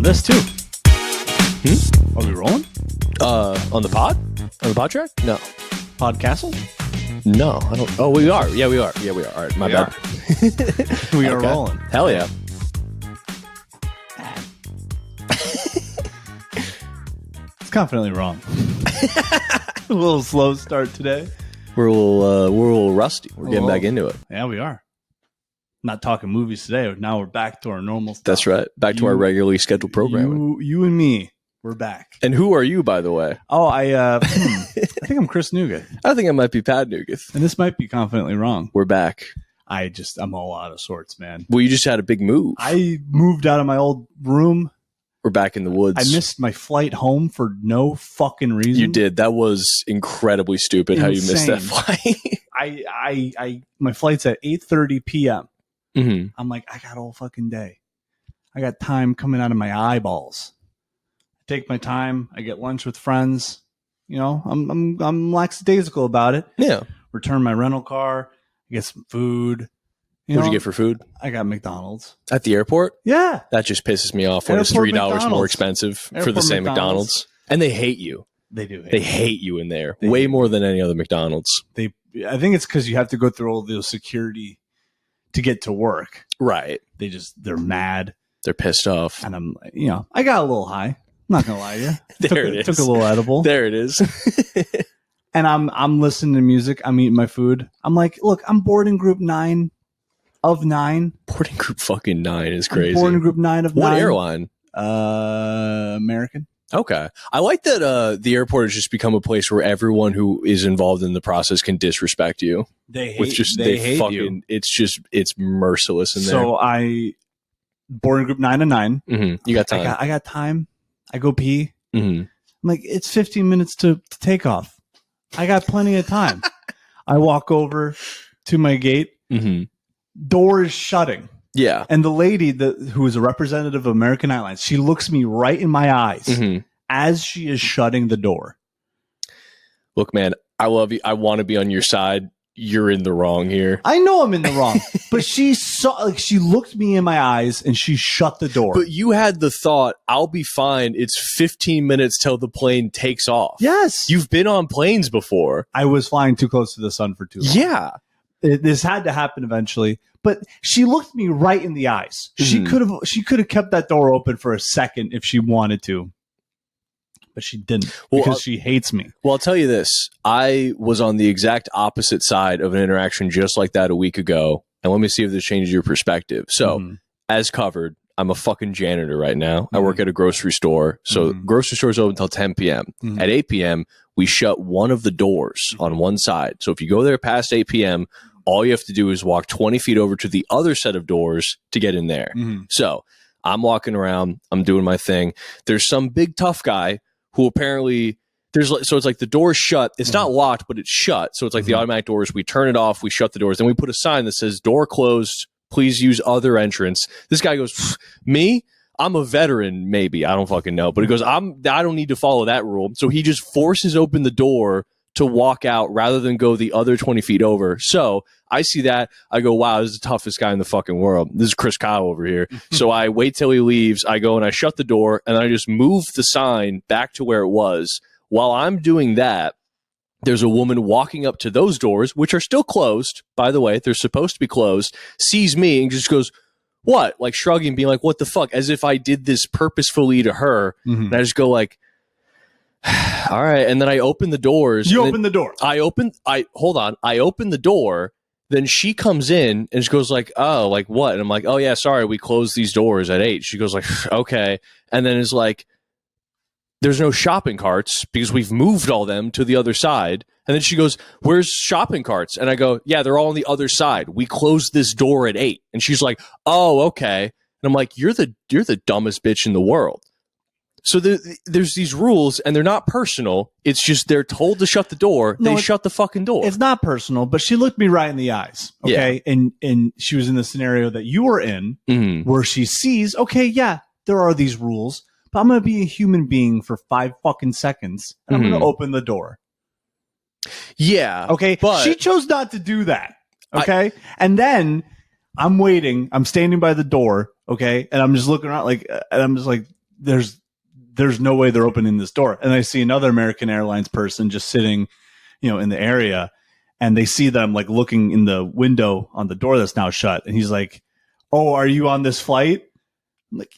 this too. Are we rolling? On the pod? On the pod track? No. Podcastle? No, I don't. Oh, we are. Yeah, we are. Yeah, we are. All right, my bad. We are rolling. Hell yeah. It's confidently wrong. A little slow start today. We're a little rusty. We're getting back into it. Yeah, we are. Not talking movies today. Now we're back to our normal stuff. That's right. Back to our regularly scheduled programming. You and me, we're back. And who are you, by the way? Oh, I think I'm Chris Nougat. I think I might be Pat Nougat. And this might be confidently wrong. We're back. I'm all out of sorts, man. Well, you just had a big move. I moved out of my old room. We're back in the woods. I missed my flight home for no fucking reason. You did. That was incredibly stupid. How you missed that flight. My flight's at 8:30 p.m. Mm-hmm. I'm like, I got all fucking day. I got time coming out of my eyeballs. I take my time. I get lunch with friends. You know, I'm lackadaisical about it. Yeah. Return my rental car. Get some food. What'd you get for food? I got McDonald's. At the airport? Yeah. That just pisses me off when it's $3 more expensive for the same McDonald's. And they hate you. They do. They hate you in there way more than any other McDonald's. I think it's because you have to go through all those security to get to work. Right. They're mad. They're pissed off. And I got a little high. I'm not going to lie to you. It is. Took a little edible. There it is. And I'm listening to music. I'm eating my food. I'm like, look, I'm boarding group 9 of 9. Boarding group fucking 9 is crazy. Boarding group 9 of 9. What airline? American. Okay. I like that the airport has just become a place where everyone who is involved in the process can disrespect you. They hate you. It's merciless in there. So boarding group 9 of 9. Mm-hmm. You got time. I got time. I go pee. Mm-hmm. I'm like, it's 15 minutes to take off. I got plenty of time. I walk over to my gate. Mm-hmm. Door is shutting. Yeah. And the lady who is a representative of American Airlines, she looks me right in my eyes as she is shutting the door. Look, man, I love you. I want to be on your side. You're in the wrong here. I know I'm in the wrong, but she looked me in my eyes and she shut the door. But you had the thought, I'll be fine. It's 15 minutes till the plane takes off. Yes. You've been on planes before. I was flying too close to the sun for too long. Yeah. This had to happen eventually, but she looked me right in the eyes. She could have kept that door open for a second if she wanted to, but she didn't because she hates me. Well, I'll tell you this. I was on the exact opposite side of an interaction just like that a week ago. And let me see if this changes your perspective. So as covered, I'm a fucking janitor right now. I work at a grocery store. So grocery stores open until 10 p.m. At 8 p.m., we shut one of the doors on one side. So if you go there past 8 p.m., all you have to do is walk 20 feet over to the other set of doors to get in there. So I'm walking around. I'm doing my thing. There's some big tough guy who apparently so it's like the door's shut. It's not locked, but it's shut. So it's like the automatic doors. We turn it off. We shut the doors. Then we put a sign that says door closed. Please use other entrance. This guy goes, me? I'm a veteran, maybe. I don't fucking know. But he goes, I don't need to follow that rule. So he just forces open the door to walk out rather than go the other 20 feet over. So I see that. I go, wow, this is the toughest guy in the fucking world. This is Chris Kyle over here. So I wait till he leaves. I go and I shut the door and I just move the sign back to where it was. While I'm doing that, there's a woman walking up to those doors, which are still closed, by the way. They're supposed to be closed, sees me and just goes, what? Like shrugging, being like, what the fuck? As if I did this purposefully to her. And I just go like, all right. And then I open the doors. You open the door. I open the door. Then she comes in and she goes like, oh, like what? And I'm like, oh yeah, sorry. We closed these doors at 8. She goes like, okay. And then is like, there's no shopping carts because we've moved all them to the other side. And then she goes, where's shopping carts? And I go, yeah, they're all on the other side. We closed this door at 8. And she's like, oh, okay. And I'm like, you're the dumbest bitch in the world. So there's these rules and they're not personal. It's just they're told to shut the door. They shut the fucking door. It's not personal, but she looked me right in the eyes. Okay. Yeah. And she was in the scenario that you were in where she sees, okay, yeah, there are these rules, but I'm going to be a human being for 5 fucking seconds and I'm going to open the door. Yeah. Okay. But she chose not to do that. Okay. And then I'm waiting. I'm standing by the door. Okay. And I'm just looking around and I'm just like, there's no way they're opening this door. And I see another American Airlines person just sitting, in the area, and they see them like looking in the window on the door that's now shut. And he's like, "Oh, are you on this flight?" I'm like,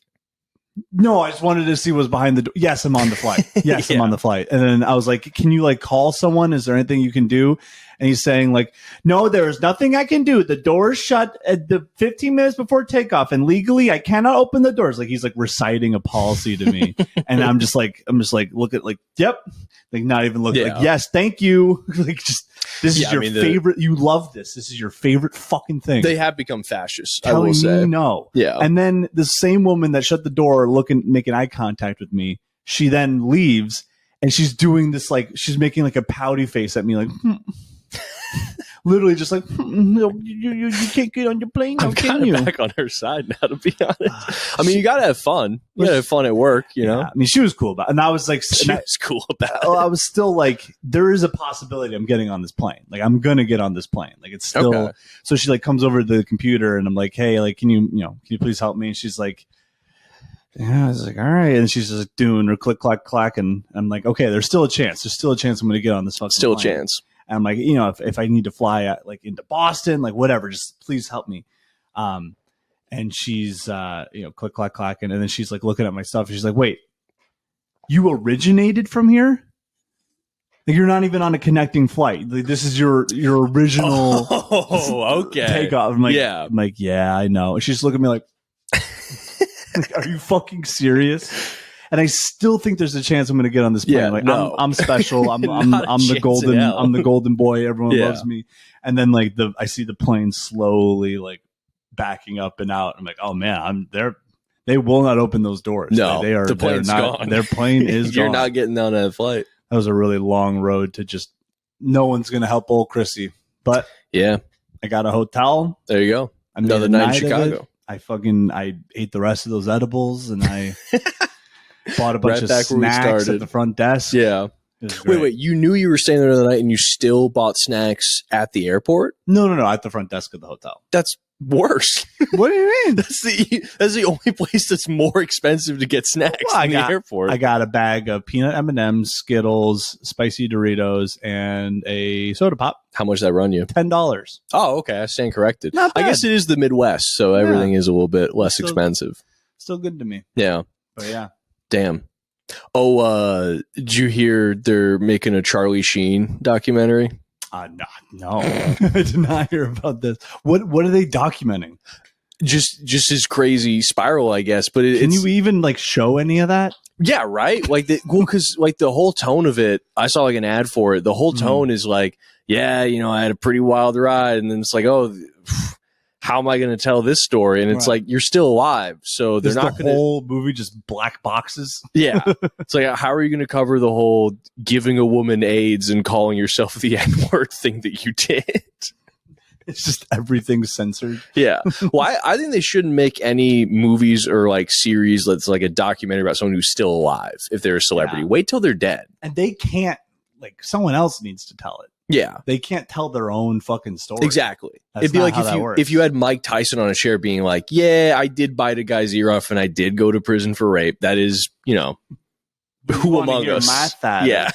"No, I just wanted to see what's behind the door." "Yes, I'm on the flight." "Yes, I'm on the flight." And then I was like, "Can you like call someone? Is there anything you can do?" And he's saying like, "No, there is nothing I can do. The door is shut at the 15 minutes before takeoff, and legally I cannot open the doors." Like he's like reciting a policy to me, and I'm just like, look at like, yep, like not even looking. Like, yes, thank you. Like just this is your favorite. You love this. This is your favorite fucking thing. They have become fascists. Telling I will say no. Yeah. And then the same woman that shut the door, making eye contact with me, she then leaves, and she's doing this like she's making like a pouty face at me, like. Literally just like you can't get on your plane now, I'm can you? Back on her side now, to be honest. I mean, you gotta have fun. You gotta have fun at work, know. I mean, she was cool about it. And I was like, cool about it. I was still like, there is a possibility I'm getting on this plane. Like, I'm gonna get on this plane. Like, it's still. Okay. So she like comes over to the computer, and I'm like, "Hey, like, can you please help me?" And she's like, "Yeah." I was like, "All right." And she's just doing her click, clack, clack, and I'm like, "Okay, there's still a chance. There's still a chance I'm gonna get on this fucking Still plane. a chance." And I'm like, if I need to fly like into Boston, like whatever, just please help me. And she's, click, clack, clacking. And then she's like looking at my stuff. And she's like, "Wait, you originated from here? Like you're not even on a connecting flight. Like, this is your original okay. takeoff." I'm like, yeah. I'm like, "Yeah, I know." And she's looking at me like, "Are you fucking serious?" And I still think there's a chance I'm going to get on this plane. Yeah, like no. I'm special. I'm the golden boy. Everyone loves me. And then like I see the plane slowly like backing up and out. I'm like, "Oh man, I'm there." They will not open those doors. No, they are. The plane's gone. Their plane is You're gone. not getting on that flight. That was a really long road to just. No one's going to help old Chrissy. But yeah, I got a hotel. There you go. Another night in Chicago. I ate the rest of those edibles, and I. Bought a bunch of snacks at the front desk. Yeah. Wait. You knew you were staying there the night and you still bought snacks at the airport? No. At the front desk of the hotel. That's worse. What do you mean? That's the only place that's more expensive to get snacks than the airport. I got a bag of peanut M&Ms, Skittles, spicy Doritos, and a soda pop. How much did that run you? $10. Oh, okay. I stand corrected. Not bad. I guess it is the Midwest, so everything is a little bit less expensive. Still good to me. Yeah. But yeah. Damn. Oh, did you hear they're making a Charlie Sheen documentary? No. I did not hear about this. What are they documenting? Just his crazy spiral, I guess. But can you even like show any of that? Yeah, right. Like because like the whole tone of it, I saw like an ad for it. The whole tone is like, yeah, I had a pretty wild ride, and then it's like, oh. How am I going to tell this story? And it's like, you're still alive. So they're not going to. The whole movie just black boxes. Yeah. It's like, how are you going to cover the whole giving a woman AIDS and calling yourself the N-word thing that you did? It's just everything censored. Yeah. Well, I think they shouldn't make any movies or like series that's like a documentary about someone who's still alive if they're a celebrity. Yeah. Wait till they're dead. And they can't, like, someone else needs to tell it. Yeah. They can't tell their own fucking story. Exactly. That's It'd be like if you had Mike Tyson on a chair being like, yeah, I did bite a guy's ear off and I did go to prison for rape. That is, who among us? Yeah.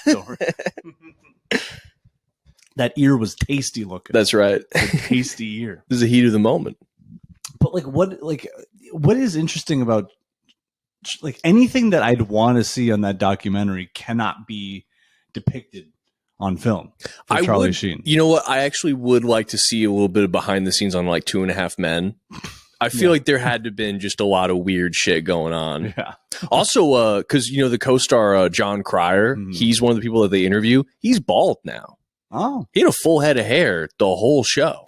That ear was tasty looking. That's right. A tasty ear. This is the heat of the moment. But what is interesting about like anything that I'd want to see on that documentary cannot be depicted on film for Charlie Sheen. You know what? I actually would like to see a little bit of behind the scenes on like 2.5 Men. I feel like there had to have been just a lot of weird shit going on. Yeah. Also, because the co-star John Cryer, he's one of the people that they interview. He's bald now. Oh, he had a full head of hair the whole show.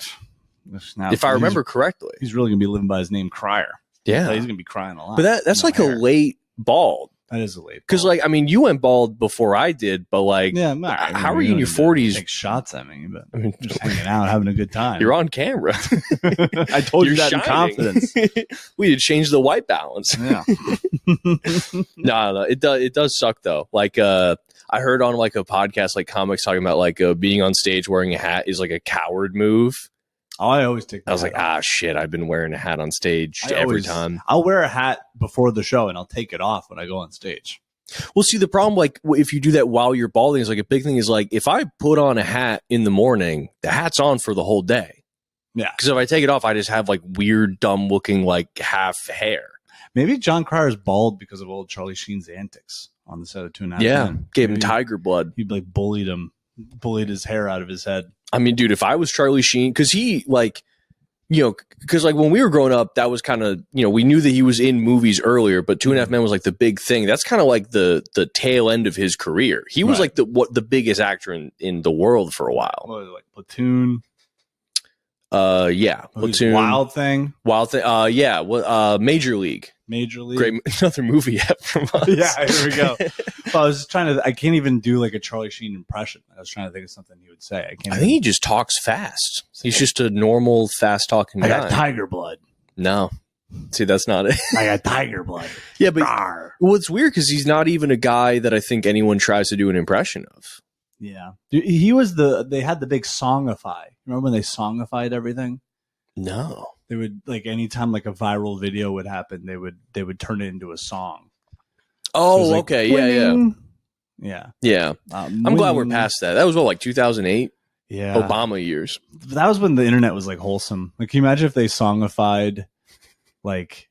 If I remember correctly, he's really gonna be living by his name, Cryer. Yeah, he's gonna be crying a lot. But that's like hair. A late bald. That is a late. Because like, I mean, you went bald before I did, but like, yeah, how are you in your 40s? Take shots at me, but just hanging out, having a good time. You're on camera. I told you that in confidence. We need to change the white balance. Yeah. No, it does suck though. Like, I heard on like a podcast, like comics talking about like being on stage wearing a hat is like a coward move. Oh, I always take. I was like, shit! I've been wearing a hat on stage every time. I'll wear a hat before the show, and I'll take it off when I go on stage. Well, see, the problem, like, if you do that while you're balding, is like a big thing. Is like if I put on a hat in the morning, the hat's on for the whole day. Yeah, because if I take it off, I just have like weird, dumb looking like half hair. Maybe John Cryer's bald because of old Charlie Sheen's antics on the set of 2.5 Men. Gave him tiger blood. He like bullied his hair out of his head. I mean, dude, if I was Charlie Sheen, because he like, because like when we were growing up, that was kind of, we knew that he was in movies earlier, but 2.5 Men was like the big thing. That's kind of like the tail end of his career. He was like the biggest actor in the world for a while. What was it, like Platoon? Platoon. Wild Thing. Major League. Great, another movie yet from us. Yeah, here we go. Well, I can't even do like a Charlie Sheen impression. I was trying to think of something he would say. I think he just talks fast. He's just a normal, fast talking guy. I got tiger blood. No. See, that's not it. I got tiger blood. Yeah, but it's weird because he's not even a guy that I think anyone tries to do an impression of. Yeah. He was they had the big songify. Remember when they songified everything? No. They would, like, anytime like a viral video would happen, they would turn it into a song. Oh, so okay. Winning. Yeah. I'm glad we're past that. That was what, like 2008? Yeah. Obama years. That was when the internet was like wholesome. Like, can you imagine if they songified like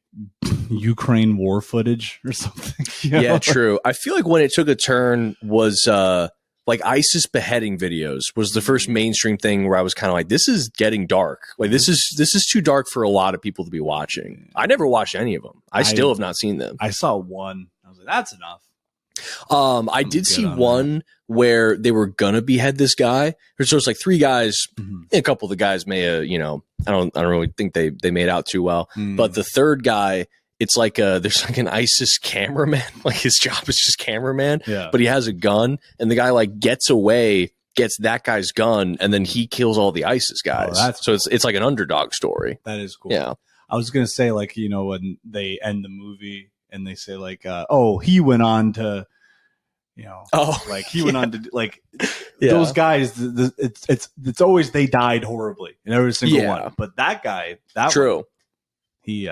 Ukraine war footage or something? Yeah, true. I feel like when it took a turn was like ISIS beheading videos was the first mainstream thing where I was kind of like, this is getting dark. Like this is too dark for a lot of people to be watching. I never watched any of them. I still have not seen them. I saw one. I was like, that's enough. I did see one where they were gonna behead this guy. So it's like 3 guys. Mm-hmm. A couple of the guys may have, I don't really think they made out too well. But the third guy, it's like there's like an ISIS cameraman. Like his job is just cameraman, but he has a gun, and the guy like gets away, gets that guy's gun, and then he kills all the ISIS guys. So it's like an underdog story. That is cool. Yeah, I was gonna say, like, when they end the movie and they say like, he went on to, like he went on to like those guys. It's always they died horribly in every single one, but that guy, true. One, he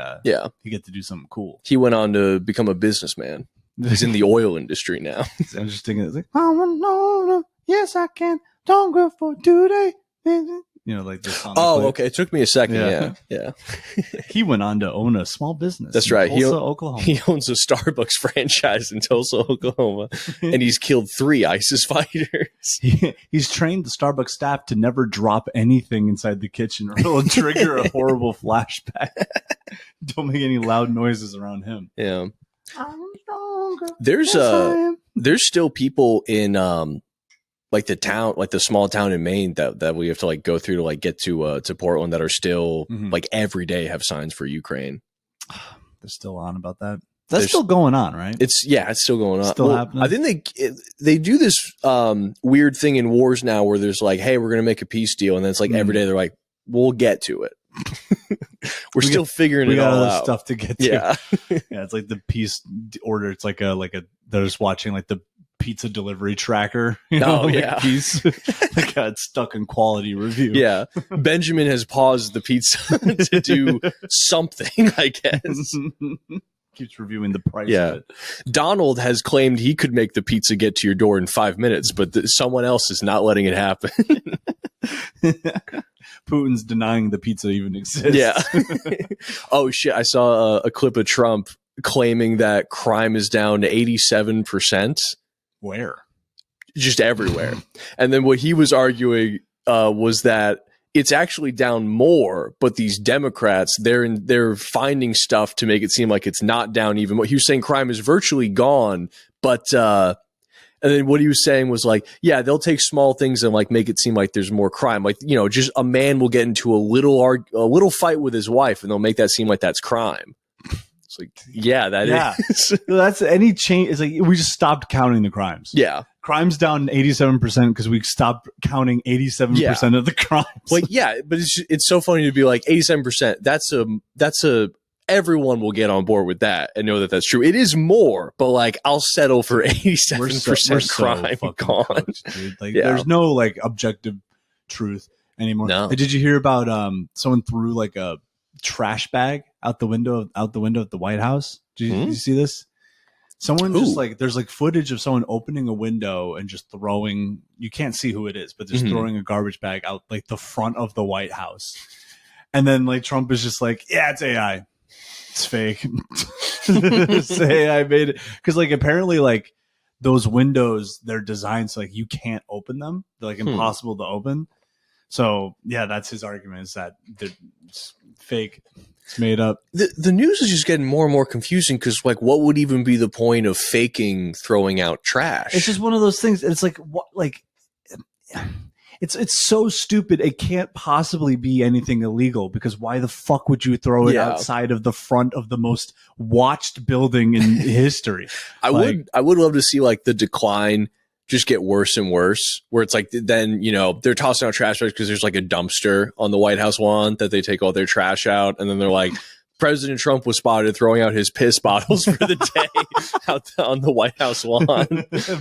get to do something cool. He went on to become a businessman. He's in the oil industry now. I'm just thinking, it's like, no, yes I can. Don't go for today. Like this song. Oh, okay. It took me a second. Yeah. He went on to own a small business. That's right. Tulsa, Oklahoma. He owns a Starbucks franchise in Tulsa, Oklahoma, and he's killed 3 ISIS fighters. He's trained the Starbucks staff to never drop anything inside the kitchen, or it'll trigger a horrible flashback. Don't make any loud noises around him. Yeah. There's still people in like the town, like the small town in Maine that we have to like go through to like get to Portland that are still like every day have signs for Ukraine. They're still on about that. That's still going on, right? It's still going on. Still happening. I think they do this weird thing in wars now where there's like, hey, we're gonna make a peace deal, and then it's like every day they're like, we'll get to it. We're still figuring it all out. We got other stuff to get to. Yeah, it's like the peace order. It's like they're just watching like the pizza delivery tracker. Piece. Like it's stuck in quality review. Yeah, Benjamin has paused the pizza to do something, I guess. Keeps reviewing the price. Yeah, of it. Donald has claimed he could make the pizza get to your door in 5 minutes, but someone else is not letting it happen. Putin's denying the pizza even exists. Yeah. Oh shit! I saw a clip of Trump claiming that crime is down to 87%. Where? Just everywhere. And then what he was arguing was that it's actually down more, but these Democrats, they're finding stuff to make it seem like it's not down even more. He was saying crime is virtually gone, but and then what he was saying was like, yeah, they'll take small things and like make it seem like there's more crime. Like, just a man will get into a little fight with his wife and they'll make that seem like that's crime. It's like, yeah, that is. That's any change. It's like we just stopped counting the crimes. Yeah. Crime's down 87% because we stopped counting 87% of the crimes. Like, yeah, but it's so funny to be like 87%. That's a everyone will get on board with that and know that that's true. It is more, but like I'll settle for 87% crime. Coached, dude. Like, there's no like objective truth. anymore. No. Did you hear about someone threw like a trash bag out the window at the White House? Did you see this? Someone just like, there's like footage of someone opening a window and just throwing, you can't see who it is, but just throwing a garbage bag out like the front of the White House. And then like Trump is just like, yeah, it's AI. It's fake. It's AI made it. Cause like apparently like those windows, they're designed so like you can't open them. They're like impossible to open. So yeah, that's his argument, is that it's fake. It's made up. The news is just getting more and more confusing because, like, what would even be the point of faking throwing out trash? It's just one of those things. It's like what, like, it's so stupid. It can't possibly be anything illegal, because why the fuck would you throw it outside of the front of the most watched building in history? I would love to see like the decline just get worse and worse, where it's like, then, you know, they're tossing out trash bags because there's like a dumpster on the White House lawn that they take all their trash out. And then they're like, President Trump was spotted throwing out his piss bottles for the day out on the White House lawn.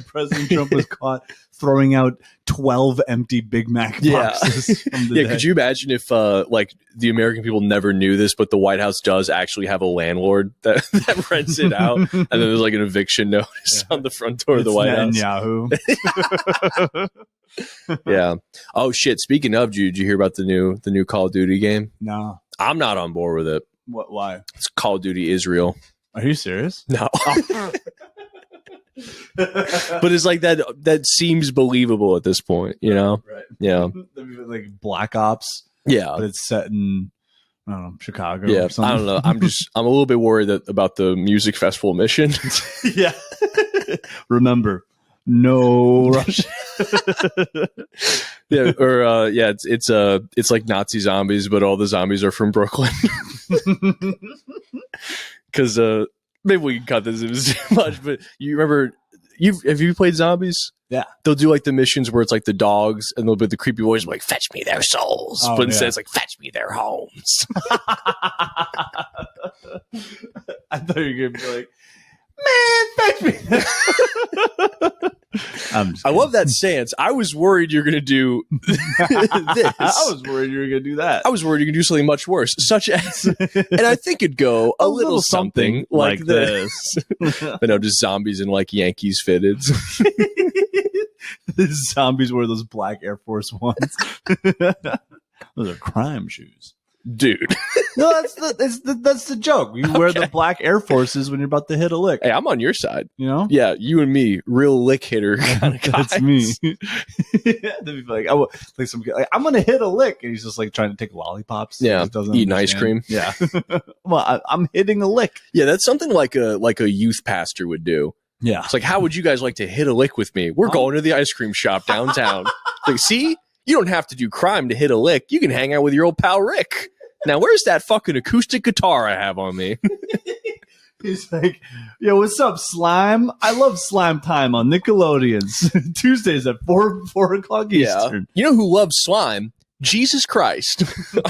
President Trump was caught throwing out 12 empty Big Mac boxes. From the day. Could you imagine if like the American people never knew this, but the White House does actually have a landlord that rents it out, and then there's like an eviction notice on the front door of the White House. Yahoo. Yeah. Oh shit. Speaking of, did you hear about the new Call of Duty game? No. I'm not on board with it. What? Why? It's Call of Duty Israel. Are you serious? No. But it's like that seems believable at this point, you know? Right. Yeah. Like Black Ops. Yeah. But it's set in, I don't know, Chicago or something. I don't know. I'm a little bit worried about the music festival mission. Yeah. Remember, no Russia. Yeah, or it's like Nazi zombies, but all the zombies are from Brooklyn. Because maybe we can cut this if it's too much. But you remember, have you played Zombies? Yeah, they'll do like the missions where it's like the dogs, and they'll be the creepy voice like, "Fetch me their souls," but instead it's like, "Fetch me their homes." I thought you were gonna be like, "Man, fetch me." I love that stance. I was worried you're going to do this. I was worried you were going to do that. I was worried you could do something much worse, such as, and I think it'd go a little something like this. But no, just zombies in like Yankees fitteds. The zombies wear those black Air Force Ones. Those are crime shoes. Dude. No, that's the joke. You wear the black Air Forces when you're about to hit a lick. Hey, I'm on your side. You know? Yeah, you and me, real lick hitter kind of guys. That's me. They'd be like, I'm gonna hit a lick, and he's just like trying to take lollipops. Yeah, eating ice cream. Yeah. Well, I'm hitting a lick. Yeah, that's something like a youth pastor would do. Yeah. It's like, how would you guys like to hit a lick with me? We're going to the ice cream shop downtown. Like, see? You don't have to do crime to hit a lick. You can hang out with your old pal Rick. Now, where's that fucking acoustic guitar I have on me? He's like, yo, what's up, Slime? I love Slime Time on Nickelodeon's Tuesdays at 4 o'clock Eastern. You know who loves slime? Jesus Christ,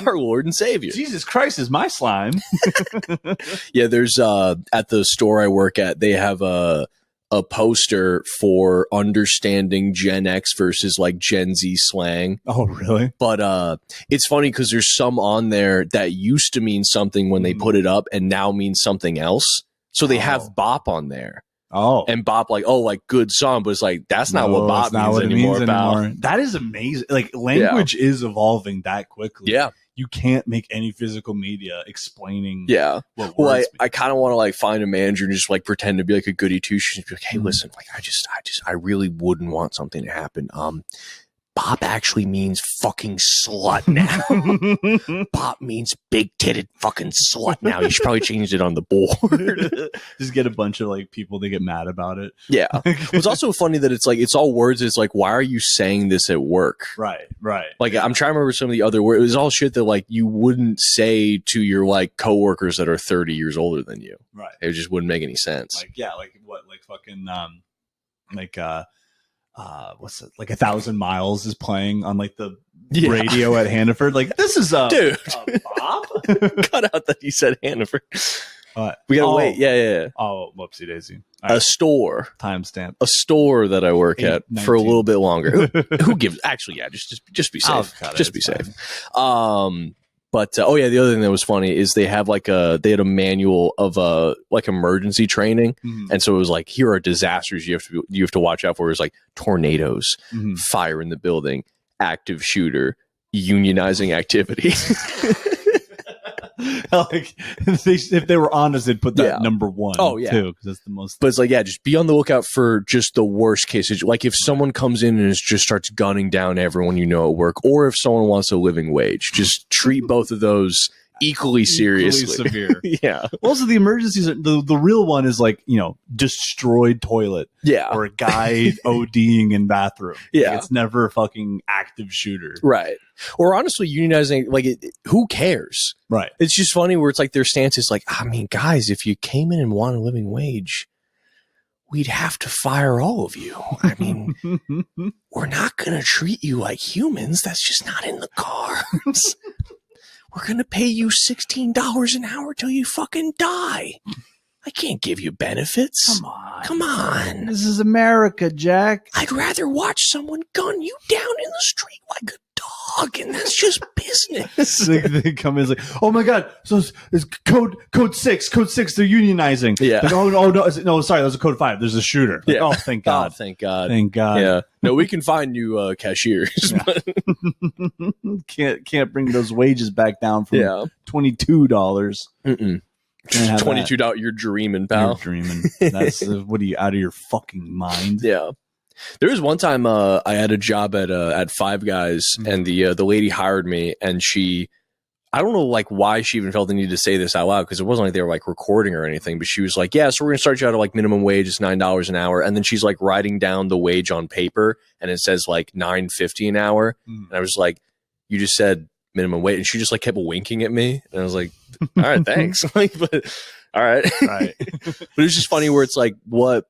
our Lord and Savior. Jesus Christ is my slime. Yeah, there's at the store I work at, they have a poster for understanding Gen X versus like Gen Z slang. Oh, really? But it's funny because there's some on there that used to mean something when they put it up and now means something else. So they have bop on there. Oh. And bop like good song, but it's like, that's not what bop means anymore, pal. That is amazing. Like, language is evolving that quickly. Yeah. You can't make any physical media explaining. Yeah. What well, words I kind of want to like find a manager and just like pretend to be like a goody two shoes. Be like, hey, listen, like I really wouldn't want something to happen. Bop actually means fucking slut now. Bop means big titted fucking slut now. You should probably change it on the board. Just get a bunch of like people to get mad about it. Yeah. It's also funny that it's like, it's all words. It's like, why are you saying this at work? Right. Like, I'm trying to remember some of the other words. It was all shit that like you wouldn't say to your like coworkers that are 30 years older than you. Right. It just wouldn't make any sense. Like, yeah, like what, like fucking, what's it, like 1,000 Miles is playing on like the radio at Hannaford. Like, this is dude, Bob. Cut out that he said Hannaford. We gotta wait. Yeah. Oh, whoopsie daisy. A store. Timestamp. A store that I work at for a little bit longer. Who gives? Actually, yeah. Just be safe. Just be safe. But the other thing that was funny is they had a manual of like emergency training, and so it was like, here are disasters you have to watch out for. It was like tornadoes, fire in the building, active shooter, unionizing activity. Like, if they were honest, they'd put that number one. Oh yeah, too, because that's the most. But it's like, just be on the lookout for just the worst cases. Like if someone comes in and just starts gunning down everyone you know at work, or if someone wants a living wage, just treat both of those equally seriously. Severe. Yeah. Also, the emergencies, the real one is like, destroyed toilet. Yeah. Or a guy ODing in bathroom. Yeah. Like, it's never a fucking active shooter. Right. Or honestly, unionizing, like, who cares? Right. It's just funny where it's like their stance is like, I mean, guys, if you came in and wanted a living wage, we'd have to fire all of you. I mean, we're not going to treat you like humans. That's just not in the cards. We're going to pay you $16 an hour till you fucking die. I can't give you benefits. Come on. This is America, Jack. I'd rather watch someone gun you down in the street like a dog, and that's just business. They come in, it's like, oh my God. So it's code 6, they're unionizing. Yeah. Like, no, sorry, that was a code 5. There's a shooter. Like, oh, thank God. Oh, thank God. Thank God. Yeah. No, we can find you cashiers. Can't bring those wages back down from $22. $22. You're dreaming, pal. You're dreaming. That's what are you, out of your fucking mind? Yeah. There was one time I had a job at Five Guys, and the lady hired me, and I don't know like why she even felt the need to say this out loud, because it wasn't like they were like recording or anything, but she was like, yeah, so we're gonna start you out at like minimum wage, it's $9 an hour, and then she's like writing down the wage on paper, and it says like $9.50 an hour, and I was like, you just said minimum wage, and she just like kept winking at me, and I was like, all right, thanks. Like, but all right. But it's just funny where it's like, what,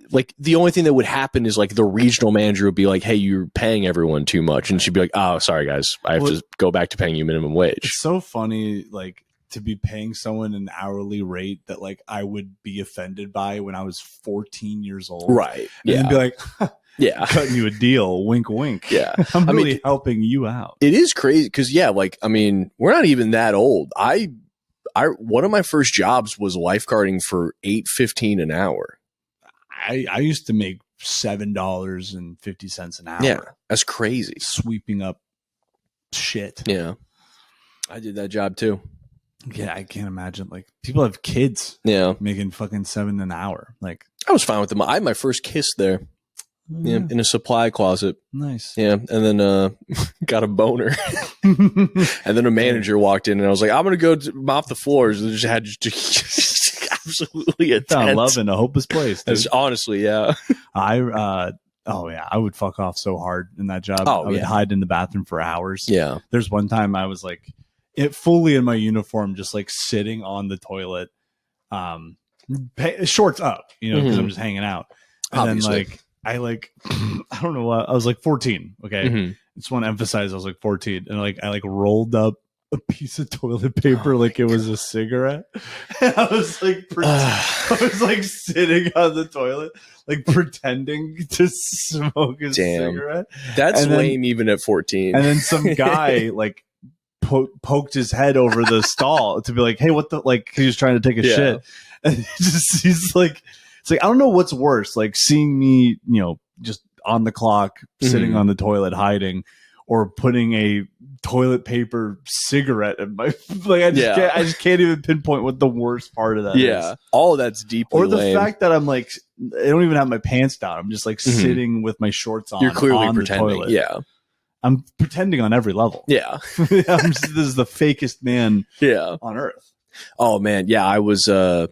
like the only thing that would happen is like the regional manager would be like, hey, you're paying everyone too much, and she'd be like, oh, sorry guys, I have to go back to paying you minimum wage. It's so funny, like, to be paying someone an hourly rate that like I would be offended by when I was 14 years old, right? And then be like, yeah, cutting you a deal, wink wink. Yeah. I'm really helping you out. It is crazy because like, I mean, we're not even that old. I one of my first jobs was lifeguarding for $8.15 an hour. I used to make $7.50 an hour. Yeah, that's crazy. Sweeping up shit. Yeah, I did that job too. Yeah, I can't imagine. Like, people have kids. Yeah, making fucking $7 an hour. Like, I was fine with them. I had my first kiss there. Yeah, in a supply closet. Nice. Yeah, and then got a boner. And then a manager walked in, and I was like, I'm going to go mop the floors. And just had just absolutely a found love in a hopeless place. Honestly, yeah. I would fuck off so hard in that job. I would hide in the bathroom for hours. Yeah. There's one time I was like, fully in my uniform, just like sitting on the toilet, shorts up, because I'm just hanging out. And obviously. Then like, I don't know what, I was like 14. Okay. Just want to emphasize I was like 14, and like I like rolled up a piece of toilet paper like it was a cigarette. And I was like sitting on the toilet, like pretending to smoke a cigarette. That's lame even at 14. And then some guy like poked his head over the stall to be like, hey, what the, like, he was trying to take a shit. And he's like, it's like, I don't know what's worse, like seeing me, just on the clock, sitting on the toilet hiding, or putting a toilet paper cigarette in my, like, I just can't even pinpoint what the worst part of that is. Yeah. All of that's deeply Or the lame. fact that I'm like, I don't even have my pants down. I'm just like sitting with my shorts on. You're clearly on pretending. The toilet. Yeah. I'm pretending on every level. Yeah. This is the fakest man on earth. Oh man. Yeah. I was, it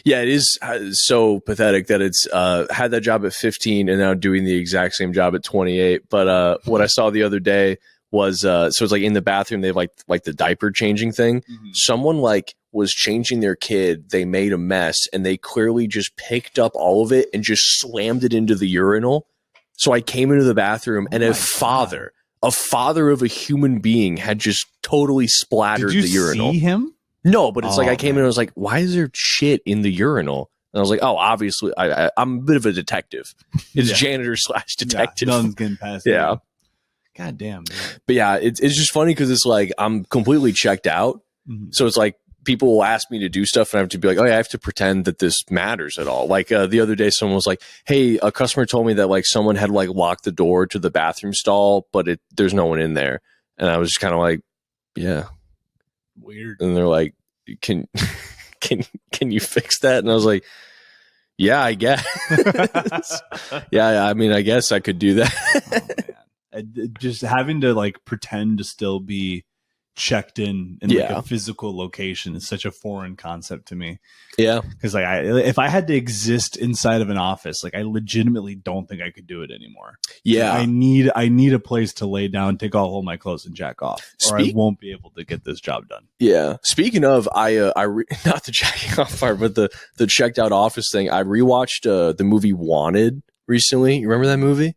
is so pathetic that it's had that job at 15 and now doing the exact same job at 28. But what I saw the other day was so it's like in the bathroom they have like the diaper changing thing. Someone like was changing their kid, they made a mess, and they clearly just picked up all of it and just slammed it into the urinal. So I came into the bathroom and a father of a human being had just totally splattered the urinal. Did you see him? No, but it's like I came in and I was like, why is there shit in the urinal? And I was like, oh, obviously, I'm a bit of a detective. It's janitor / detective. Yeah, none's getting past. Yeah. God damn. Man. But yeah, it's just funny because it's like I'm completely checked out. Mm-hmm. So it's like people will ask me to do stuff and I have to be like, oh, yeah, I have to pretend that this matters at all. Like the other day, someone was like, hey, a customer told me that like someone had like locked the door to the bathroom stall, but there's no one in there. And I was just kind of like, yeah. Weird. And they're like, can you fix that? And I was like, yeah, I guess. Yeah, I mean, I guess I could do that. Just having to like pretend to still be checked in like a physical location is such a foreign concept to me. Yeah, because like if I had to exist inside of an office, like I legitimately don't think I could do it anymore. Yeah, I need a place to lay down, take off all my clothes, and jack off, or I won't be able to get this job done. Yeah. Speaking of, not the jacking off part, but the checked out office thing. I rewatched the movie Wanted recently. You remember that movie?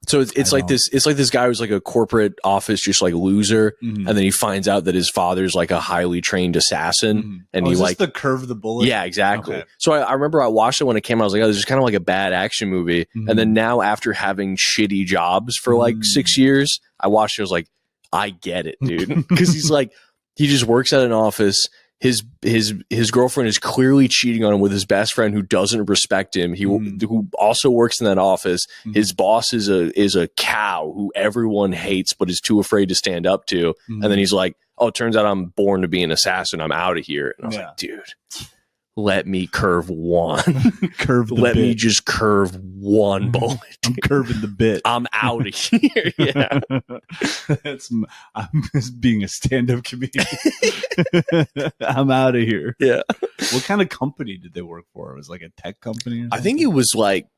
So it's like this guy who's like a corporate office, just like loser. Mm-hmm. And then he finds out that his father's like a highly trained assassin. Mm-hmm. And he like the Curve the Bullet. Yeah, exactly. Okay. So I remember I watched it when it came out. I was like, oh, this is kind of like a bad action movie. Mm-hmm. And then now after having shitty jobs for like 6 years, I watched it. I was like, I get it, dude. Cause he's like, he just works at an office. His girlfriend is clearly cheating on him with his best friend who doesn't respect him. Who also works in that office. Mm-hmm. His boss is a cow who everyone hates but is too afraid to stand up to. Mm-hmm. And then he's like, "Oh, it turns out I'm born to be an assassin. I'm out of here." And I was like, "Dude, let me curve one. Let me just curve one bullet. I'm curving the bit. I'm out of here." Yeah, I'm just being a stand-up comedian. I'm out of here. Yeah. What kind of company did they work for? It was like a tech company. I think it was like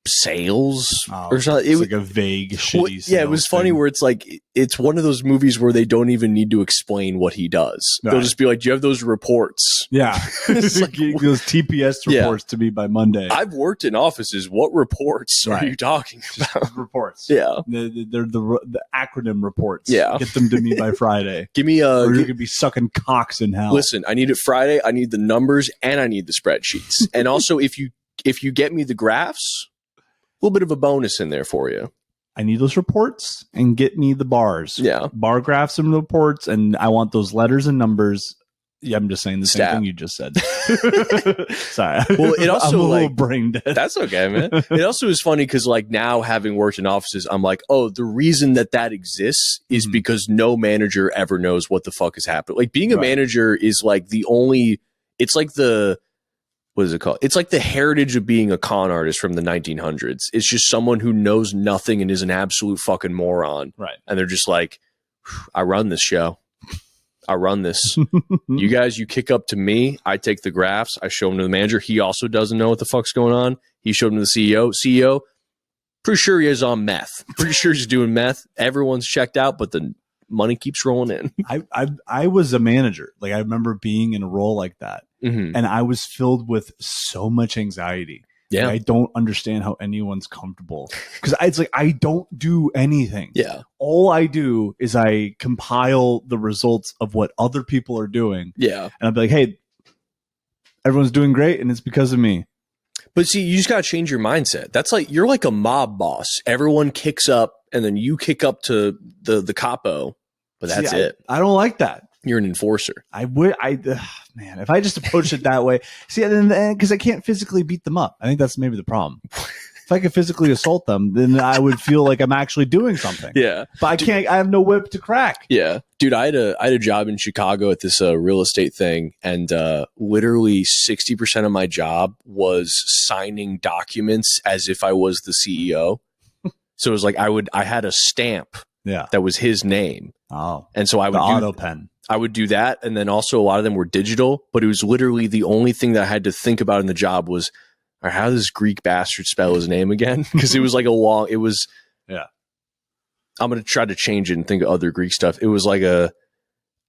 sales or something. It was like a vague, shitty. Yeah, it was funny where it's like it's one of those movies where they don't even need to explain what he does. Right. They'll just be like, "Do you have those reports?" Yeah, it's like those TPS reports to me by Monday. I've worked in offices. What reports are you talking about? Reports. Yeah, they're the acronym reports. Yeah, get them to me by Friday. Give me or you could be sucking cocks in hell. Listen, I need it Friday. I need the numbers and I need the spreadsheets. And also, if you get me the graphs, a little bit of a bonus in there for you. I need those reports and get me the bars. Yeah. Bar graphs and reports. And I want those letters and numbers. Yeah, I'm just saying the same thing you just said. Sorry. Well, it also I'm a little brain dead. That's okay, man. It also is funny because like now having worked in offices, I'm like, oh, the reason that exists is because no manager ever knows what the fuck is happening. Like being a manager is like it's like what is it called? It's like the heritage of being a con artist from the 1900s. It's just someone who knows nothing and is an absolute fucking moron. Right. And they're just like, I run this show. I run this. You guys, you kick up to me. I take the graphs. I show them to the manager. He also doesn't know what the fuck's going on. He showed them to the CEO. CEO, pretty sure he is on meth. Pretty sure he's doing meth. Everyone's checked out, but the money keeps rolling in. I was a manager. Like I remember being in a role like that. Mm-hmm. And I was filled with so much anxiety. Yeah. I don't understand how anyone's comfortable because it's like I don't do anything. Yeah. All I do is I compile the results of what other people are doing. Yeah. And I'll be like, hey, everyone's doing great and it's because of me. But see, you just got to change your mindset. That's like you're like a mob boss. Everyone kicks up and then you kick up to the capo. But that's it. I don't like that. You're an enforcer. Man, if I just approach it that way, see, because I can't physically beat them up. I think that's maybe the problem. If I could physically assault them, then I would feel like I'm actually doing something. Yeah, but I can't. I have no whip to crack. Yeah, dude, I had a job in Chicago at this real estate thing, and literally 60% of my job was signing documents as if I was the CEO. So it was like I had a stamp. Yeah, that was his name. Oh, and so I would auto pen. I would do that, and then also a lot of them were digital. But it was literally the only thing that I had to think about in the job was, all right, how does this Greek bastard spell his name again? Because it was like it was. Yeah, I'm gonna try to change it and think of other Greek stuff. It was like a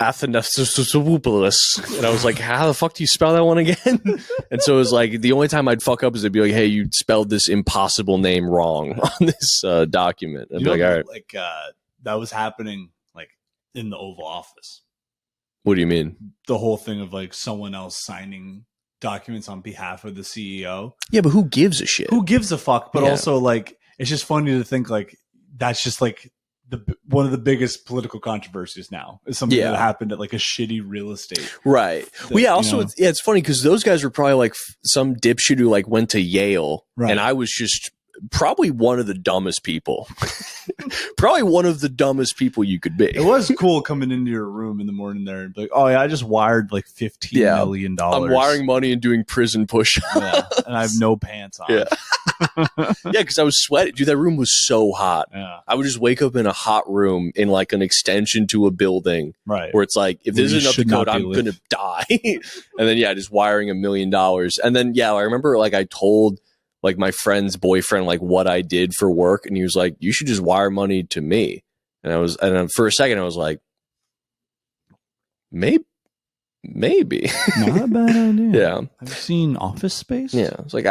Athanasiopoulos, and I was like, how the fuck do you spell that one again? And so it was like the only time I'd fuck up is it'd be like, hey, you spelled this impossible name wrong on this document. And I'd be like, all right, like that was happening like in the Oval Office. What do you mean? The whole thing of like someone else signing documents on behalf of the CEO. Yeah, but who gives a shit? Who gives a fuck? But also, like, it's just funny to think like that's just like one of the biggest political controversies now is something that happened at like a shitty real estate. Right. Well, yeah. Also, it's funny because those guys were probably like some dipshit who like went to Yale, and I was just probably one of the dumbest people. Probably one of the dumbest people you could be. It was cool coming into your room in the morning there and be like, oh yeah, I just wired like $15 million. I'm wiring money and doing prison push-ups. Yeah, and I have no pants on. Yeah. Yeah, because I was sweating. Dude, that room was so hot. Yeah. I would just wake up in a hot room in like an extension to a building. Right. Where it's like, if this isn't up to code, I'm going to die. And then, just wiring $1 million. And then, I remember like I told like my friend's boyfriend like what I did for work, and he was like, you should just wire money to me. And for a second I was like, maybe not a bad idea. Yeah, I've seen Office Space. It's like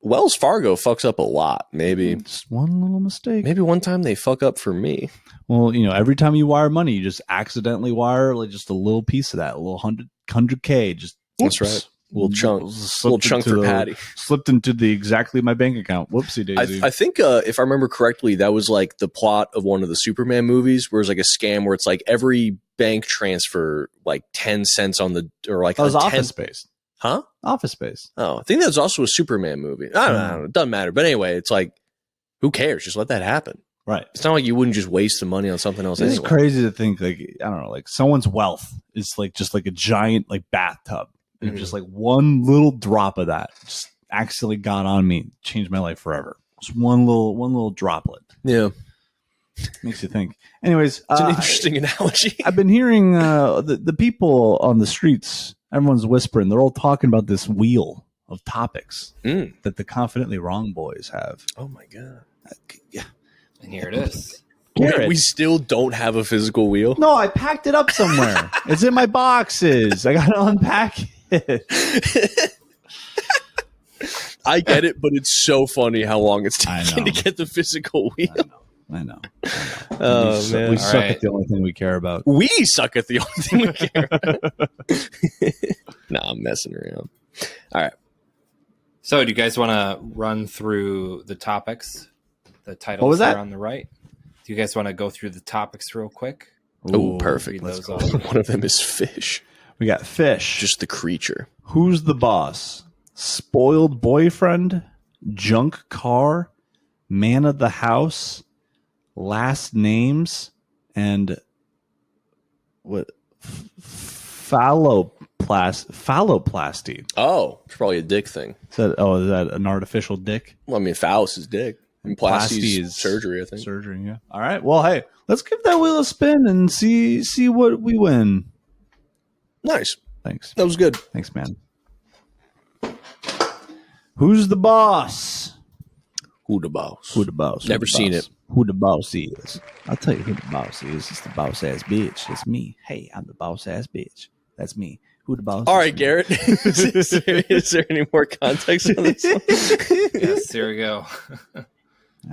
Wells Fargo fucks up a lot. Maybe just one little mistake. Maybe one time they fuck up for me. Well, every time you wire money, you just accidentally wire like just a little piece of that, a little 100K. Just that's right. Little chunk for Patty. Slipped into exactly my bank account. Whoopsie daisy. I think if I remember correctly, that was like the plot of one of the Superman movies, where it's like a scam where it's like every bank transfer like 10 cents on the or like that was Office Space. Huh? Office Space. Oh, I think that was also a Superman movie. I don't know. It doesn't matter. But anyway, it's like, who cares? Just let that happen. Right. It's not like you wouldn't just waste the money on something else. It's crazy to think like, I don't know, like someone's wealth is like just like a giant like bathtub. And just like one little drop of that just accidentally got on me, changed my life forever. Just one little droplet. Yeah. Makes you think. Anyways, it's an interesting analogy. I've been hearing the people on the streets, everyone's whispering. They're all talking about this wheel of topics that the Confidently Wrong boys have. Oh my God. Yeah. And here it is. We still don't have a physical wheel. No, I packed it up somewhere. It's in my boxes. I got to unpack it. I get it, but it's so funny how long it's taking to get the physical wheel. I know. Oh, man. We suck at the only thing we care about. We suck at the only thing we care about. Nah, I'm messing around. All right. So, do you guys want to run through the topics? The titles what was that? Are on the right. Do you guys want to go through the topics real quick? Oh, perfect. Let's go. One of them is fish. We got fish. Just the creature. Who's the boss? Spoiled boyfriend? Junk car? Man of the house? Last names? And what? Phalloplasty. Oh, it's probably a dick thing. Is that an artificial dick? Well, I mean, phallus is dick. And plasty is surgery, I think. Surgery, yeah. All right. Well, hey, let's give that wheel a spin and see what we win. Nice. Thanks. That was good. Thanks, man. Who's the boss? Who the boss? Who the boss? Never seen it. Who the boss is? I'll tell you who the boss is. It's the boss ass bitch. It's me. Hey, I'm the boss ass bitch. That's me. Who the boss? All right, Garrett. is there any more context on this one? Yes, there we go. All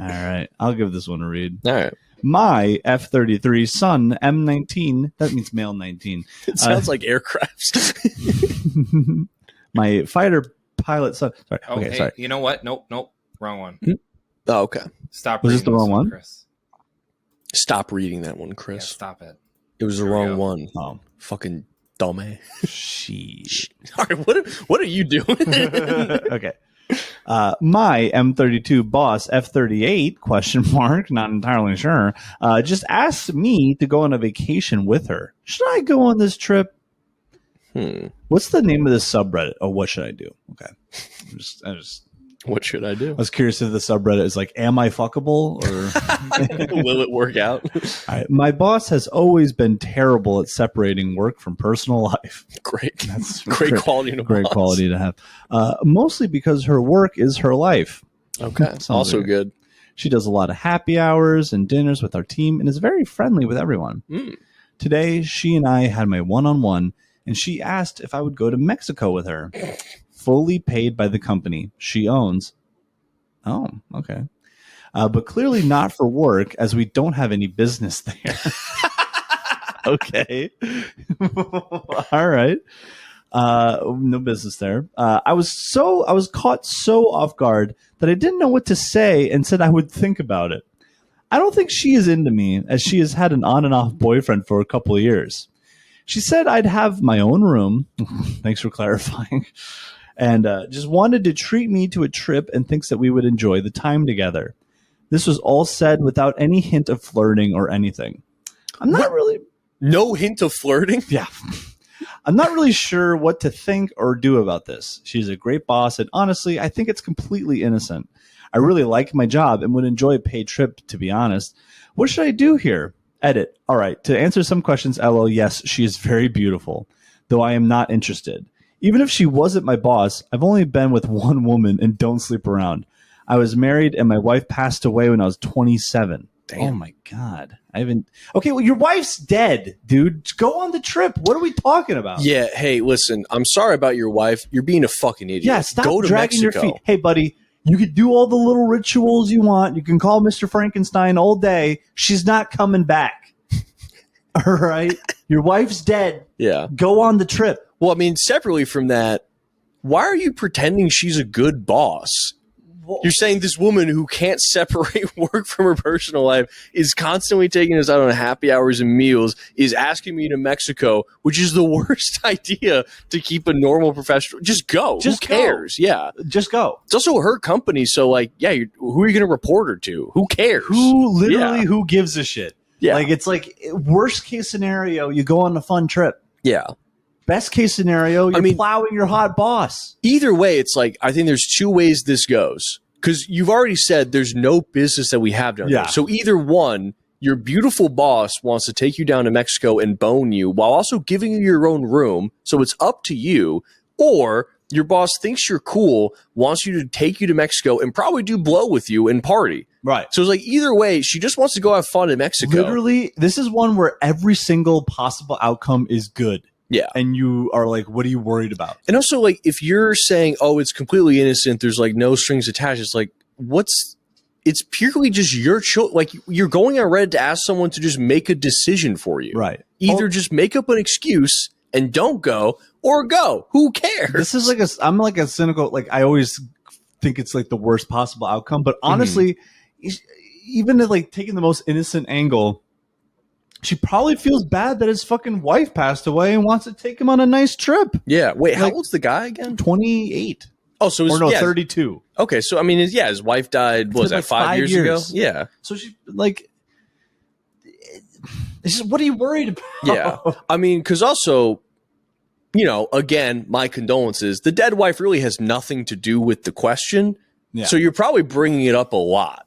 right. I'll give this one a read. All right. My F-33 Sun M19. That means male 19. It sounds like aircrafts. My fighter pilot son. Sorry. Oh, okay, hey, sorry. you know what? Nope. Wrong one. Oh, okay. Stop. Was this the wrong one? Chris. Stop reading that one, Chris. Yeah, stop it. It was the wrong one. Oh. Fucking dumbass. Shit. All right, what are you doing? Okay. My M32 boss F38 question mark, not entirely sure, just asked me to go on a vacation with her. Should I go on this trip? What's the name of this subreddit? Oh, what should I do? Okay. What should I do? I was curious if the subreddit is like, am I fuckable or will it work out? All right. My boss has always been terrible at separating work from personal life. Great. That's great quality to great quality to have. Mostly because her work is her life. Okay. Also good. She does a lot of happy hours and dinners with our team and is very friendly with everyone. Today, she and I had my one-on-one, and she asked if I would go to Mexico with her. Fully paid by the company she owns. Oh, okay. But clearly not for work, as we don't have any business there. Okay. All right. No business there. I was caught so off guard that I didn't know what to say and said I would think about it. I don't think she is into me, as she has had an on and off boyfriend for a couple of years. She said I'd have my own room. Thanks for clarifying. And just wanted to treat me to a trip and thinks that we would enjoy the time together. This was all said without any hint of flirting or anything. I'm not really... No hint of flirting? Yeah. I'm not really sure what to think or do about this. She's a great boss, and honestly, I think it's completely innocent. I really like my job and would enjoy a paid trip, to be honest. What should I do here? Edit. All right. To answer some questions, LL, yes, she is very beautiful, though I am not interested. Even if she wasn't my boss, I've only been with one woman and don't sleep around. I was married and my wife passed away when I was 27. Damn. Oh my God. I haven't. Okay, well, your wife's dead, dude. Go on the trip. What are we talking about? Yeah. Hey, listen, I'm sorry about your wife. You're being a fucking idiot. Yeah, stop Go to dragging Mexico. your feet. Hey, buddy, you could do all the little rituals you want. You can call Mr. Frankenstein all day. She's not coming back. All right? Your wife's dead. Yeah. Go on the trip. Well, I mean, separately from that, why are you pretending she's a good boss? You're saying this woman who can't separate work from her personal life is constantly taking us out on happy hours and meals, is asking me to Mexico, which is the worst idea to keep a normal professional. Just go. Who cares? Yeah. Just go. It's also her company. So, like, yeah, who are you going to report her to? Who cares? Who gives a shit? Yeah. Like, it's like worst case scenario, you go on a fun trip. Yeah. Best case scenario, you're plowing your hot boss. Either way, it's like, I think there's two ways this goes. Because you've already said there's no business that we have down there. So either one, your beautiful boss wants to take you down to Mexico and bone you while also giving you your own room. So it's up to you. Or your boss thinks you're cool, wants you to take you to Mexico and probably do blow with you and party. Right. So it's like either way, she just wants to go have fun in Mexico. Literally, this is one where every single possible outcome is good. Yeah. And you are like, what are you worried about? And also, like, if you're saying, oh, it's completely innocent, there's like no strings attached, it's like, it's purely just your choice. Like, you're going on Reddit to ask someone to just make a decision for you. Right. Either just make up an excuse and don't go, or go. Who cares? This is like I'm like a cynical, like, I always think it's like the worst possible outcome. But honestly, even if, like, taking the most innocent angle, she probably feels bad that his fucking wife passed away and wants to take him on a nice trip. Yeah. Wait, how old's the guy again? 28. Oh, so 32. Okay, so I mean, his wife died. What was that, like 5 years ago? Yeah. So she like, it's just, what are you worried about? Yeah. I mean, because also, again, my condolences. The dead wife really has nothing to do with the question. Yeah. So you're probably bringing it up a lot.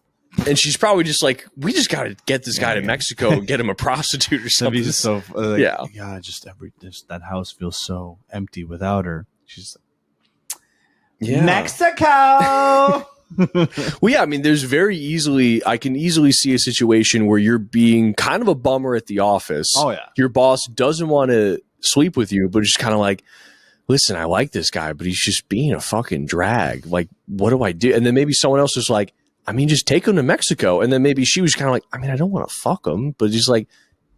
And she's probably just like, we just got to get this guy to Mexico and get him a prostitute or something. Just so, that house feels so empty without her. She's like, Mexico. Well, yeah, I mean, I can easily see a situation where you're being kind of a bummer at the office. Oh, yeah. Your boss doesn't want to sleep with you, but just kind of like, listen, I like this guy, but he's just being a fucking drag. Like, what do I do? And then maybe someone else is like, I mean, just take him to Mexico. And then maybe she was kind of like, I mean, I don't want to fuck him, but just like,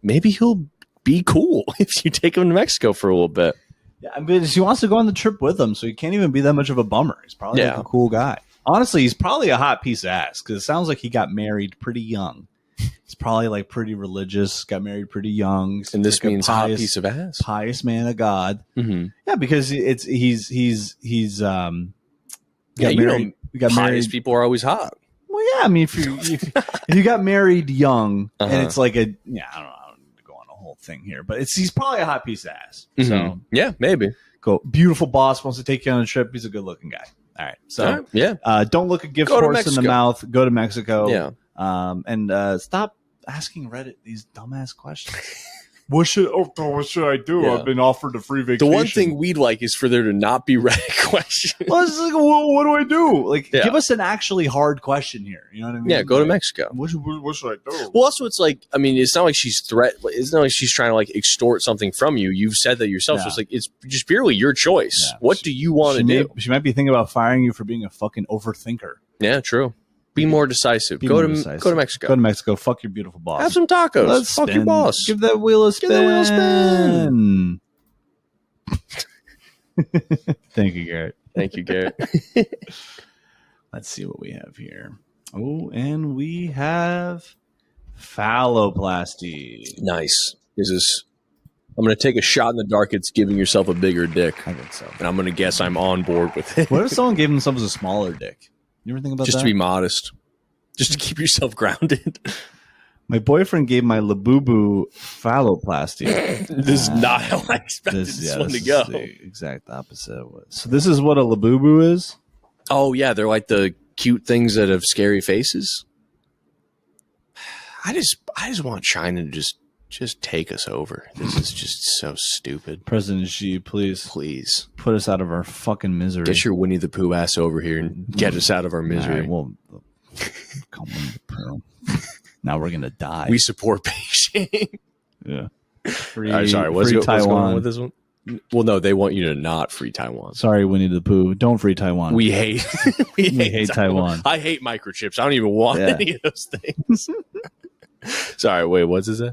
maybe he'll be cool if you take him to Mexico for a little bit. Yeah, I mean, she wants to go on the trip with him, so he can't even be that much of a bummer. He's probably like a cool guy. Honestly, he's probably a hot piece of ass because it sounds like he got married pretty young. He's probably like pretty religious, got married pretty young. And this like means hot piece of ass? Pious man of God. Mm-hmm. Yeah, because he's pious married. People are always hot. Well, yeah, I mean, if you got married young, and it's like I don't know. Go on a whole thing here, but he's probably a hot piece of ass. Mm-hmm. So yeah, maybe. Cool. Beautiful boss wants to take you on a trip. He's a good looking guy. All right. So don't look a gift horse in the mouth. Go to Mexico. Yeah. And stop asking Reddit these dumbass questions. What should I do? Yeah. I've been offered a free vacation. The one thing we'd like is for there to not be Reddit questions. Well, it's like, what do I do? Like, give us an actually hard question here. You know what I mean? Yeah, go to Mexico. What should I do? Well, also, it's like, I mean, it's not like she's it's not like she's trying to like extort something from you. You've said that yourself. Yeah. So it's like, it's just purely your choice. Yeah. What do you want to do? She might be thinking about firing you for being a fucking overthinker. Yeah, true. Be more decisive. Go to Mexico. Go to Mexico. Fuck your beautiful boss. Have some tacos. Fuck your boss. Give that wheel a spin. Give that wheel a spin. Thank you, Garrett. Thank you, Garrett. Let's see what we have here. Oh, and we have phalloplasty. Nice. I'm going to take a shot in the dark. It's giving yourself a bigger dick. I think so. And I'm going to guess I'm on board with it. What if someone gave themselves a smaller dick? You ever think about that? Just to be modest. Just to keep yourself grounded. My boyfriend gave my labubu phalloplasty. This is not how I expected this one to go. The exact opposite of what. So this is what a labubu is? Oh, yeah. They're like the cute things that have scary faces. I just want China to just take us over. This is just so stupid. President Xi, please put us out of our fucking misery. Get your Winnie the Pooh ass over here and get us out of our misery. Right, well, come Winnie the Pooh. Now we're gonna die. We support Beijing. Yeah. Sorry, what's going on with this one? Well, no, they want you to not free Taiwan. Sorry, Winnie the Pooh. Don't free Taiwan. We hate Taiwan. I hate microchips. I don't even want any of those things. Sorry, wait, what's it say?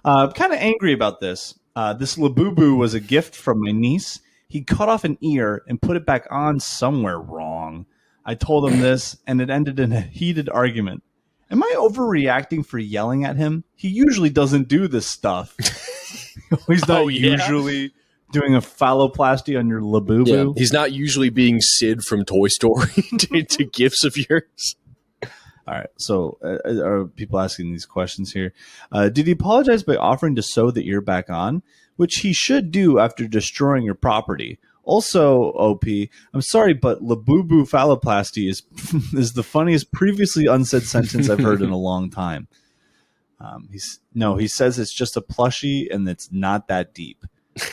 I'm kind of angry about this. This labubu was a gift from my niece. He cut off an ear and put it back on somewhere wrong. I told him this, and it ended in a heated argument. Am I overreacting for yelling at him? He usually doesn't do this stuff. He's not usually doing a phalloplasty on your labubu. Yeah, he's not usually being Sid from Toy Story to gifts of yours. All right. So are people asking these questions here? Did he apologize by offering to sew the ear back on, which he should do after destroying your property? Also, OP, I'm sorry, but labubu phalloplasty is the funniest previously unsaid sentence I've heard in a long time. He says it's just a plushie and it's not that deep.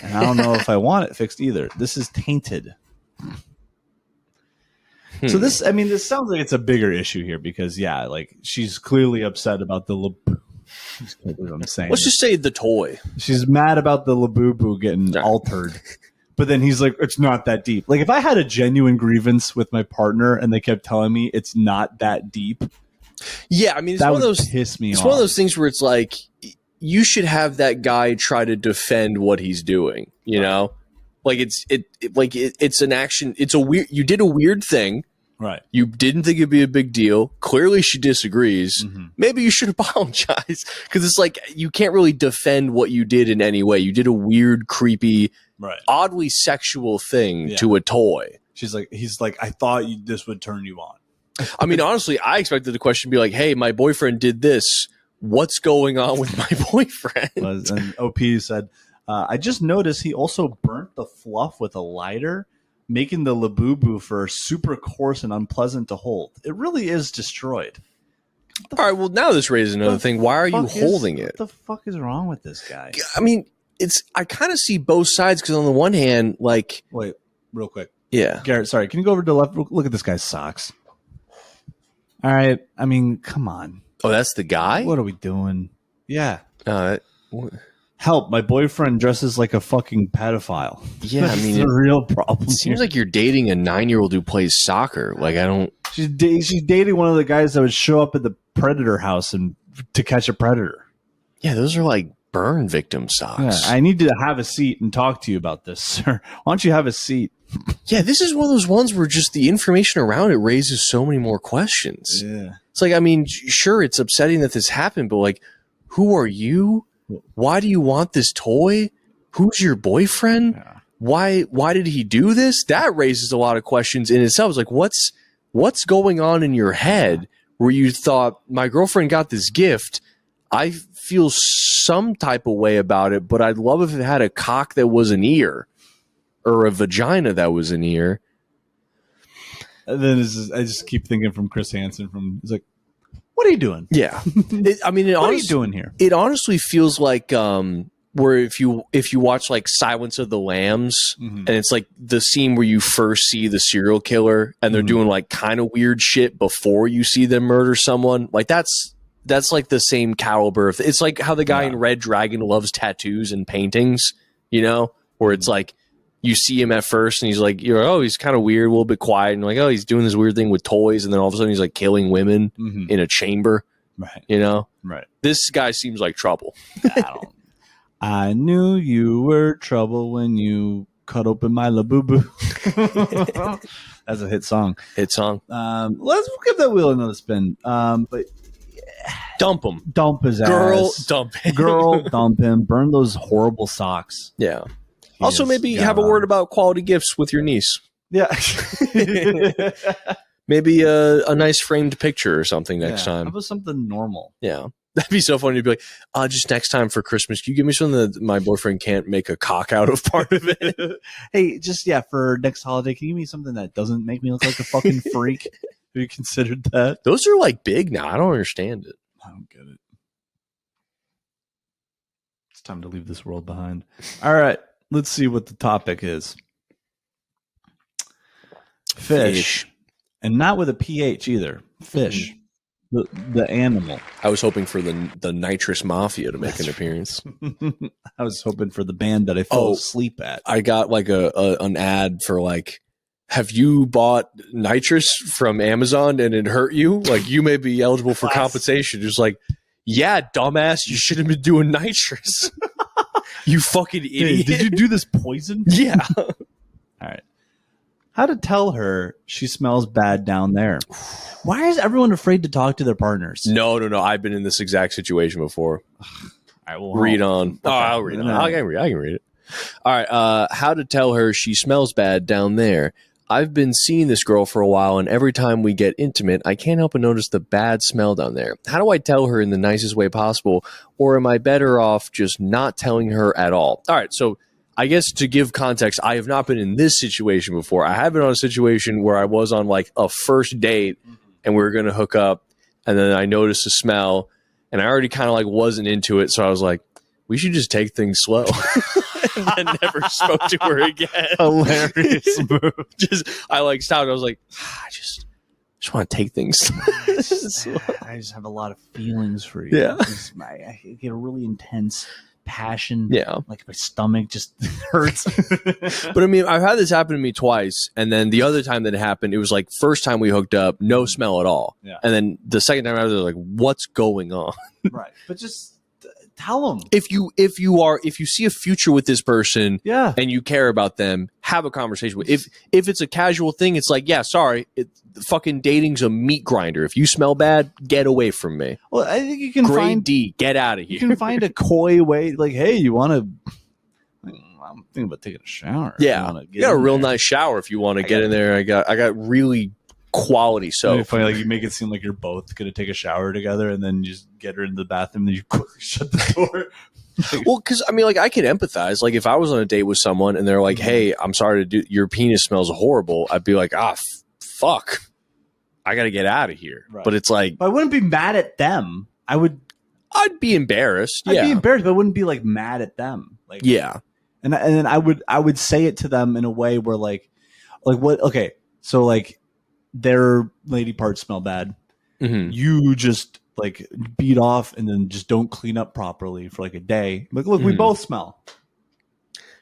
And I don't know if I want it fixed either. This is tainted. So this sounds like it's a bigger issue here because, she's clearly upset about the labubu. I'm saying. Let's just say the toy. She's mad about the labubu getting altered. But then he's like, it's not that deep. Like, if I had a genuine grievance with my partner and they kept telling me it's not that deep. Yeah, I mean, it's one of those piss me off. It's one of those things where it's like, you should have that guy try to defend what he's doing, you know? Like it's an action. You did a weird thing. Right. You didn't think it'd be a big deal. Clearly she disagrees. Mm-hmm. Maybe you should apologize because it's like you can't really defend what you did in any way. You did a weird, creepy, oddly sexual thing to a toy. He's like, I thought this would turn you on. I mean, honestly, I expected the question to be like, hey, my boyfriend did this. What's going on with my boyfriend? And OP said, I just noticed he also burnt the fluff with a lighter, making the labubu for super coarse and unpleasant to hold. It really is destroyed. All right, well, now this raises another thing. Why are you holding it? What the fuck is wrong with this guy? I mean, I kind of see both sides because on the one hand, like... Wait, real quick. Yeah. Garrett, sorry. Can you go over to the left? Look at this guy's socks. All right. I mean, come on. Oh, that's the guy? What are we doing? Yeah. Help, my boyfriend dresses like a fucking pedophile. Yeah, I mean, it's a real problem. It seems like you're dating a 9-year-old who plays soccer. Like, I don't... She's dating one of the guys that would show up at the predator house to catch a predator. Yeah, those are like burn victim socks. Yeah, I need to have a seat and talk to you about this, sir. Why don't you have a seat? Yeah, this is one of those ones where just the information around it raises so many more questions. Yeah. It's like, I mean, sure, it's upsetting that this happened, but like, who are you? Why do you want this toy? Who's your boyfriend? Yeah. Why did he do this? That raises a lot of questions in itself. It's like, what's going on in your head where you thought, my girlfriend got this gift, I feel some type of way about it, but I'd love if it had a cock that was an ear or a vagina that was an ear. And then I just keep thinking from Chris Hansen he's like, what are you doing? Yeah. What are you doing here? It honestly feels like where if you watch like Silence of the Lambs, mm-hmm. and it's like the scene where you first see the serial killer and they're mm-hmm. doing like kind of weird shit before you see them murder someone. Like that's like the same caliber. It's like how the guy in Red Dragon loves tattoos and paintings, you know, where it's like you see him at first and he's like, you're like, oh, he's kind of weird, a little bit quiet, and like, oh, he's doing this weird thing with toys, and then all of a sudden he's like killing women in a chamber. Right. You know? Right. This guy seems like trouble. I knew you were trouble when you cut open my labubu. That's a hit song. Hit song. Let's give that wheel another spin. But dump him. Dump his Girl, ass. dump him. Girl, dump him. Burn those horrible socks. Yeah. Also, maybe have a word about quality gifts with your niece. Yeah. Maybe a nice framed picture or something next time. How about something normal? Yeah. That'd be so funny to be like, just next time for Christmas, can you give me something that my boyfriend can't make a cock out of part of it? Hey, just, for next holiday, can you give me something that doesn't make me look like a fucking freak? Have you considered that? Those are like big now. I don't understand it. I don't get it. It's time to leave this world behind. All right. Let's see what the topic is. Fish. And not with a PH either. Fish. The animal. I was hoping for the nitrous mafia to make an appearance. I was hoping for the band that I fell asleep at. I got like an ad for like, have you bought nitrous from Amazon and it hurt you? Like, you may be eligible for compensation. Just like, yeah, dumbass, you shouldn't have been doing nitrous. You fucking idiot. Did you do this poison? Yeah. All right. How to tell her she smells bad down there? Why is everyone afraid to talk to their partners? No. I've been in this exact situation before. I will read on. Okay. I'll read on. I can read it. All right. How to tell her she smells bad down there? I've been seeing this girl for a while, and every time we get intimate, I can't help but notice the bad smell down there. How do I tell her in the nicest way possible, or am I better off just not telling her at all? All right, so I guess to give context, I have not been in this situation before. I have been on a situation where I was on like a first date, and we were going to hook up, and then I noticed a smell, and I already kind of like wasn't into it, so I was like, we should just take things slow. And then never spoke to her again. Hilarious move. I like stopped. I was like, I just want to take things slow. I just have a lot of feelings for you. Yeah. I get a really intense passion. Yeah. Like my stomach just hurts. But I mean, I've had this happen to me twice. And then the other time that it happened, it was like first time we hooked up, no smell at all. Yeah. And then the second time I was like, what's going on? Right. But just tell them. If you see a future with this person, and you care about them, have a conversation with. If it's a casual thing, it's like, yeah, sorry, fucking dating's a meat grinder. If you smell bad, get away from me. Well, I think you can Grade D, get out of here. You can find a coy way, like, hey, you want to? I'm thinking about taking a shower. Yeah, you got a real nice shower if you want to get in there. I got really quality soap. Funny, like you make it seem like you're both gonna take a shower together, and then you just get her into the bathroom, and then you quickly shut the door. Well, because I mean, like I could empathize. Like if I was on a date with someone and they're like, "Hey, I'm sorry to do your penis smells horrible," I'd be like, fuck, I got to get out of here. Right. But it's like, but I wouldn't be mad at them. I'd be embarrassed. I'd be embarrassed, but I wouldn't be like mad at them. Like, yeah, and then I would say it to them in a way where like what? Okay, so like their lady parts smell bad. Mm-hmm. You just like beat off and then just don't clean up properly for like a day. Like, look, we both smell.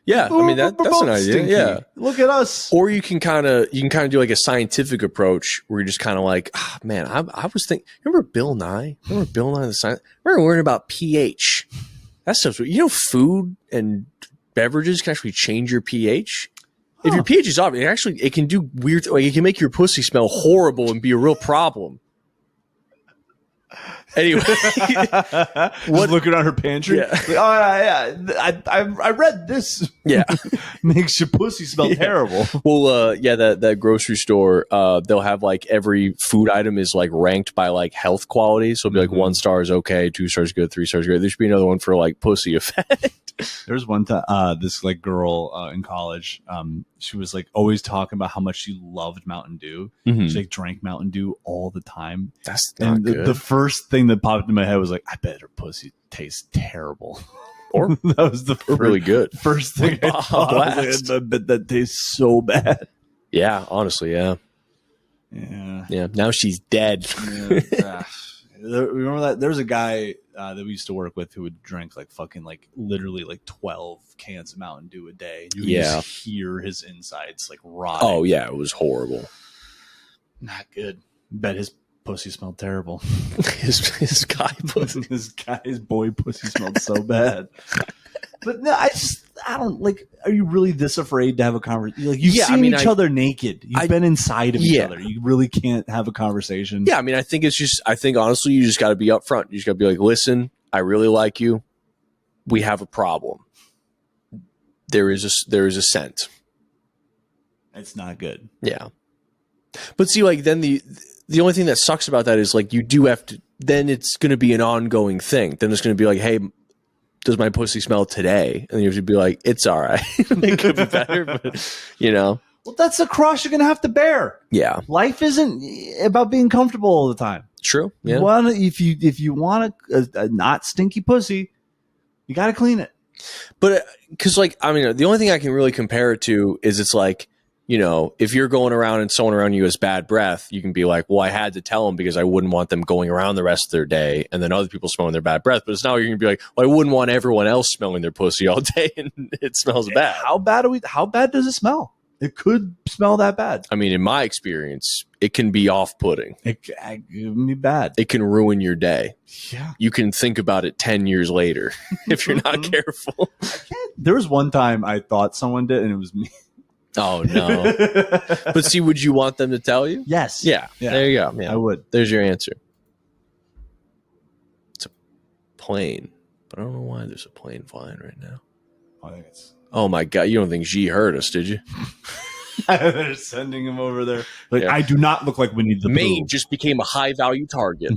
Yeah, I mean that's an idea. Stinky. Yeah, look at us. Or you can kind of do like a scientific approach where you're just kind of like, man, I was thinking. Remember Bill Nye? Remember Bill Nye the science? Remember worrying about pH? That stuff's food and beverages can actually change your pH. If your pH is off, it can do weird. Like it can make your pussy smell horrible and be a real problem. Anyway, what looking on her pantry? Yeah. Like, I read this. Yeah, makes your pussy smell terrible. Well, that grocery store, they'll have like every food item is like ranked by like health quality. So it'll be like 1 star is okay, 2 stars good, 3 stars good. There should be another one for like pussy effect. There's one time this like girl in college. She was like always talking about how much she loved Mountain Dew. Mm-hmm. She like drank Mountain Dew all the time. That's not good. The first thing that popped in my head was like, I bet her pussy tastes terrible. Or that was the really good first thing I thought. I bet that tastes so bad. Yeah, honestly, yeah. Now she's dead. Remember that? There's a guy that we used to work with who would drink like fucking like literally like 12 cans of Mountain Dew a day. You could just hear his insides like rotting. Oh yeah, it was horrible. Not good. Bet his pussy smelled terrible. his guy pussy. his boy pussy smelled so bad. But no, I don't like. Are you really this afraid to have a conversation? Like you've seen each other naked. You've been inside of each other. You really can't have a conversation. Yeah, I mean, I think honestly, you just got to be upfront. You just got to be like, listen, I really like you. We have a problem. There is a scent. It's not good. Yeah. But see, like then the only thing that sucks about that is like you do have to. Then it's going to be an ongoing thing. Then it's going to be like, hey, does my pussy smell today? And you have to be like, it's all right. It could be better, but you know. Well, that's the cross you're going to have to bear. Yeah. Life isn't about being comfortable all the time. True. Yeah. If you want a not stinky pussy, you got to clean it. But because like, I mean, the only thing I can really compare it to is it's like, you know, if you're going around and someone around you has bad breath, you can be like, well, I had to tell them because I wouldn't want them going around the rest of their day and then other people smelling their bad breath. But it's now you're going to be like, well, I wouldn't want everyone else smelling their pussy all day and it smells bad. How bad does it smell? It could smell that bad. I mean, in my experience, it can be off-putting. It can be bad. It can ruin your day. Yeah. You can think about it 10 years later if you're not careful. There was one time I thought someone did and it was me. Oh, no. But see, would you want them to tell you? Yes. Yeah. There you go. Yeah. I would. There's your answer. It's a plane. But I don't know why there's a plane flying right now. I think it's... Oh, my God. You don't think Xi heard us, did you? They're sending him over there. Like, I do not look like Winnie the Pooh. Maine just became a high-value target.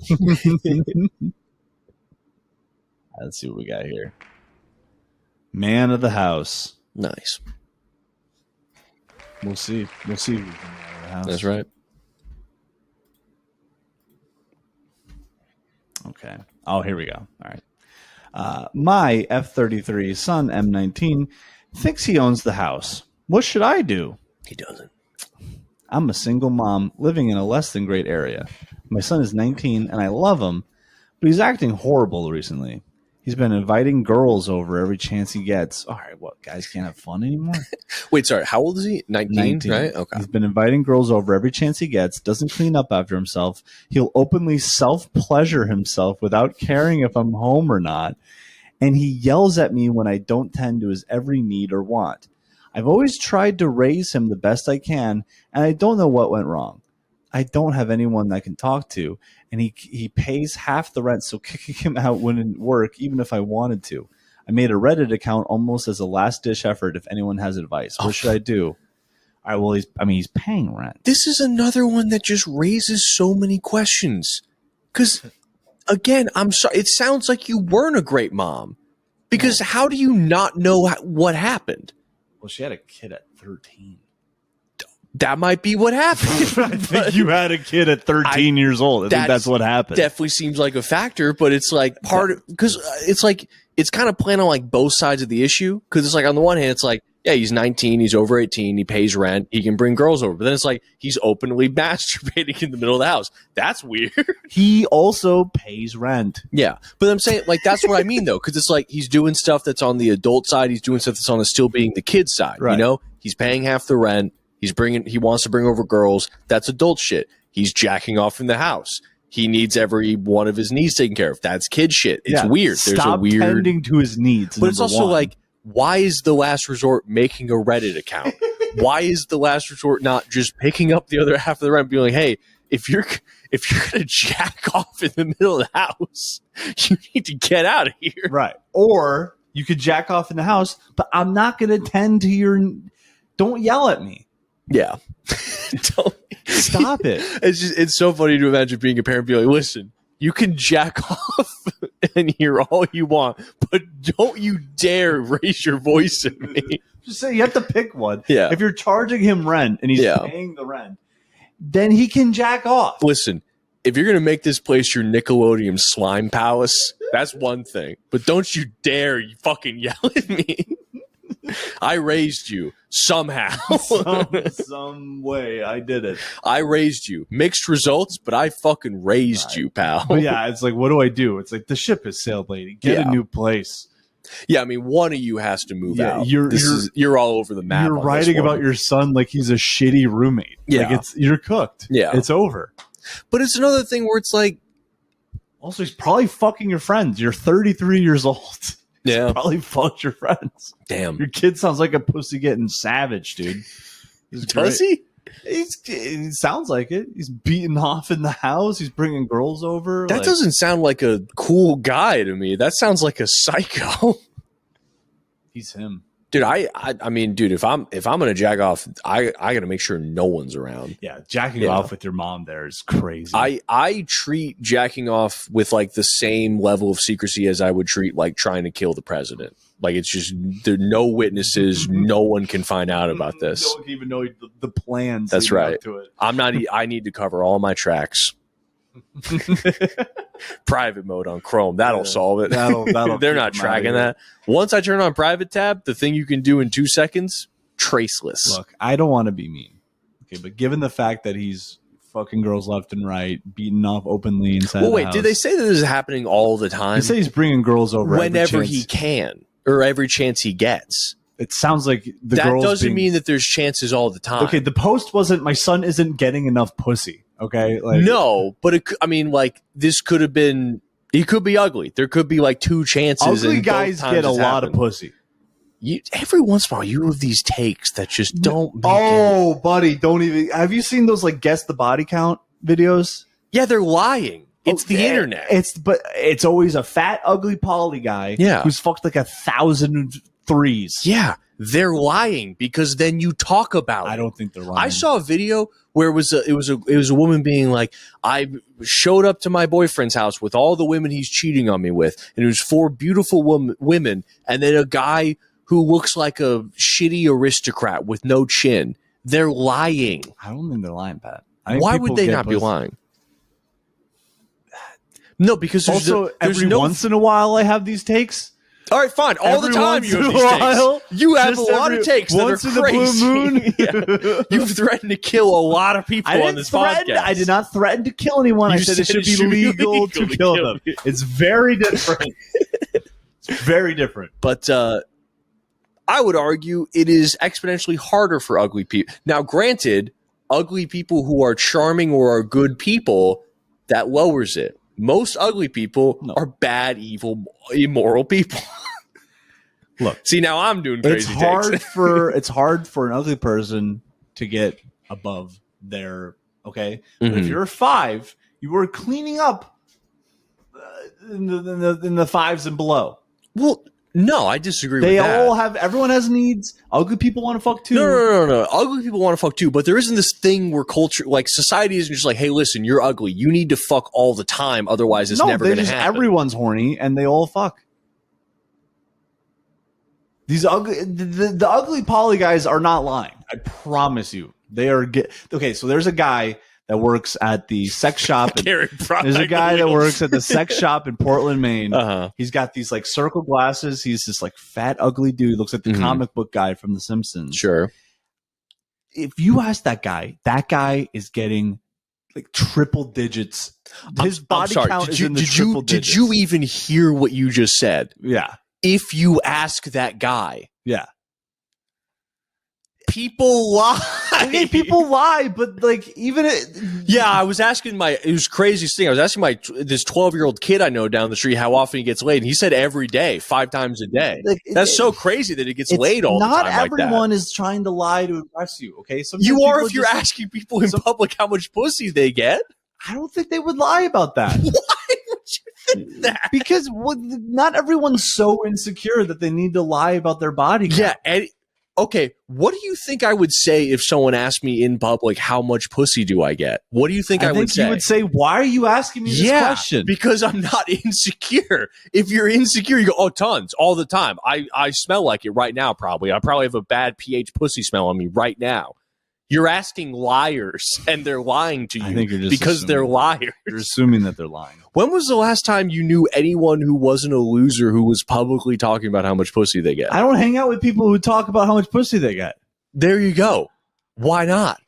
Let's see what we got here. Man of the house. Nice. We'll see. We'll see. Who's in the house. That's right. Okay. Oh, here we go. All right. My F-33 son, M19, thinks he owns the house. What should I do? He doesn't. I'm a single mom living in a less than great area. My son is 19 and I love him, but he's acting horrible recently. He's been inviting girls over every chance he gets. All right, what, guys can't have fun anymore? Wait, sorry, how old is he? 19, right? Okay. He's been inviting girls over every chance he gets, doesn't clean up after himself. He'll openly self-pleasure himself without caring if I'm home or not. And he yells at me when I don't tend to his every need or want. I've always tried to raise him the best I can, and I don't know what went wrong. I don't have anyone I can talk to, and he pays half the rent, so kicking him out wouldn't work even if I wanted to. I made a Reddit account almost as a last-ditch effort if anyone has advice. What should I do? All right, well, he's paying rent. This is another one that just raises so many questions. Because, again, I'm sorry, it sounds like you weren't a great mom. Because how do you not know what happened? Well, she had a kid at 13. That might be what happened. I think you had a kid at 13 years old. I think that's what happened. Definitely seems like a factor, but it's like because it's like it's kind of playing on like both sides of the issue. Because it's like on the one hand, it's like, yeah, he's 19, he's over 18, he pays rent, he can bring girls over. But then it's like he's openly masturbating in the middle of the house. That's weird. He also pays rent. Yeah, but I'm saying like that's what I mean though, because it's like he's doing stuff that's on the adult side, he's doing stuff that's on the still being the kid side. Right. You know, he's paying half the rent. He wants to bring over girls. That's adult shit. He's jacking off in the house. He needs every one of his needs taken care of. That's kid shit. It's weird. There's a weird tending to his needs. But it's also like, why is the last resort making a Reddit account? Why is the last resort not just picking up the other half of the rent and being like, hey, if you're gonna jack off in the middle of the house, you need to get out of here. Right. Or you could jack off in the house, but I'm not gonna tend to your. Don't yell at me. Yeah. Don't stop it. It's so funny to imagine being a parent and be like, listen, you can jack off and hear all you want, but don't you dare raise your voice at me. Just say you have to pick one. Yeah. If you're charging him rent and he's paying the rent, then he can jack off. Listen, if you're going to make this place your Nickelodeon slime palace, that's one thing. But don't you dare you fucking yell at me. I raised you somehow. some way I did it. I raised you. Mixed results, but I fucking raised you, pal. But yeah, it's like, what do I do? It's like, the ship has sailed, lady. Get a new place. Yeah, I mean, one of you has to move out. You're all over the map. You're writing about your son like he's a shitty roommate. Yeah. Like you're cooked. Yeah. It's over. But it's another thing where it's like, also, he's probably fucking your friends. You're 33 years old. Yeah. He's probably fucked your friends. Damn. Your kid sounds like a pussy getting savage, dude. Does he? It sounds like it. He's beating off in the house. He's bringing girls over. That doesn't sound like a cool guy to me. That sounds like a psycho. He's him. Dude, I mean, dude, if I'm gonna jack off, I gotta make sure no one's around. Yeah, jacking off with your mom there is crazy. I treat jacking off with like the same level of secrecy as I would treat like trying to kill the president. Like, it's just there are no witnesses, no one can find out about this. No one can even know the plans. That's right. To it. I need to cover all my tracks. Private mode on Chrome, that'll solve it. That'll They're not tracking that. Once I turn on private tab, the thing you can do in 2 seconds, traceless. Look, I don't want to be mean, okay, but given the fact that he's fucking girls left and right, beating off openly inside the house, did they say that this is happening all the time? They say he's bringing girls over whenever he can, or every chance he gets. It sounds like that doesn't mean that there's chances all the time. Okay, the post wasn't, my son isn't getting enough pussy. Okay, like, no, but this could have been. He could be ugly. There could be like 2 chances. Ugly guys get a lot of pussy. Every once in a while, you have these takes that just don't. Buddy, don't even. Have you seen those like guess the body count videos? Yeah, they're lying. It's the internet. It's always a fat, ugly poly guy. Yeah. Who's fucked like 1,000 threes. Yeah, they're lying because then you talk about it. I don't think they're lying. I saw a video where it was a woman being like, I showed up to my boyfriend's house with all the women he's cheating on me with, and it was 4 beautiful women, and then a guy who looks like a shitty aristocrat with no chin. They're lying. I don't think they're lying, Pat. Why would they not be lying? No, because there's every once in a while I have these takes. All right, fine. All the time you have these takes. You have a lot of takes that are crazy. Moon. You've threatened to kill a lot of people on this podcast. I did not threaten to kill anyone. I said it should be legal to kill them. It's very different. It's very different. But I would argue it is exponentially harder for ugly people. Now, granted, ugly people who are charming or are good people, that lowers it. Most ugly people are bad, evil, immoral people. Look, see, now I'm doing crazy takes. It's hard for an ugly person to get above their okay. But if you're a 5, you were cleaning up in the 5s and below. Well, no, I disagree with that. Everyone has needs. Ugly people want to fuck too. No. Ugly people want to fuck too, but there isn't this thing where culture, like society isn't just like, hey, listen, you're ugly. You need to fuck all the time. Otherwise, it's never going to happen. Everyone's horny and they all fuck. These the ugly poly guys are not lying. I promise you. They are okay. So there's a guy that works at the sex shop. There's a guy that works at the sex shop in Portland, Maine. He's got these like circle glasses. He's this like fat, ugly dude. Looks like the comic book guy from The Simpsons. Sure. If you ask that guy is getting like triple digits. His body count is in the triple digits. Did you even hear what you just said? Yeah. If you ask that guy. Yeah. People lie. Okay, people lie, but like even I was asking it was craziest thing. I was asking this 12-year-old kid I know down the street how often he gets laid, and he said every day, 5 times a day. Like, that's so crazy that he gets laid all the time. Not everyone is trying to lie to impress you. Okay, you are if you're asking people in public how much pussy they get. I don't think they would lie about that. Why would you think that? Because not everyone's so insecure that they need to lie about their body count. Yeah. Okay, what do you think I would say if someone asked me in public, how much pussy do I get? What do you think I would say? You would say, why are you asking me this question? Because I'm not insecure. If you're insecure, you go, oh, tons, all the time. I smell like it right now, probably. I probably have a bad pH pussy smell on me right now. You're asking liars, and they're lying to you. I think you're just because they're liars. You're assuming that they're lying. When was the last time you knew anyone who wasn't a loser who was publicly talking about how much pussy they get? I don't hang out with people who talk about how much pussy they get. There you go. Why not?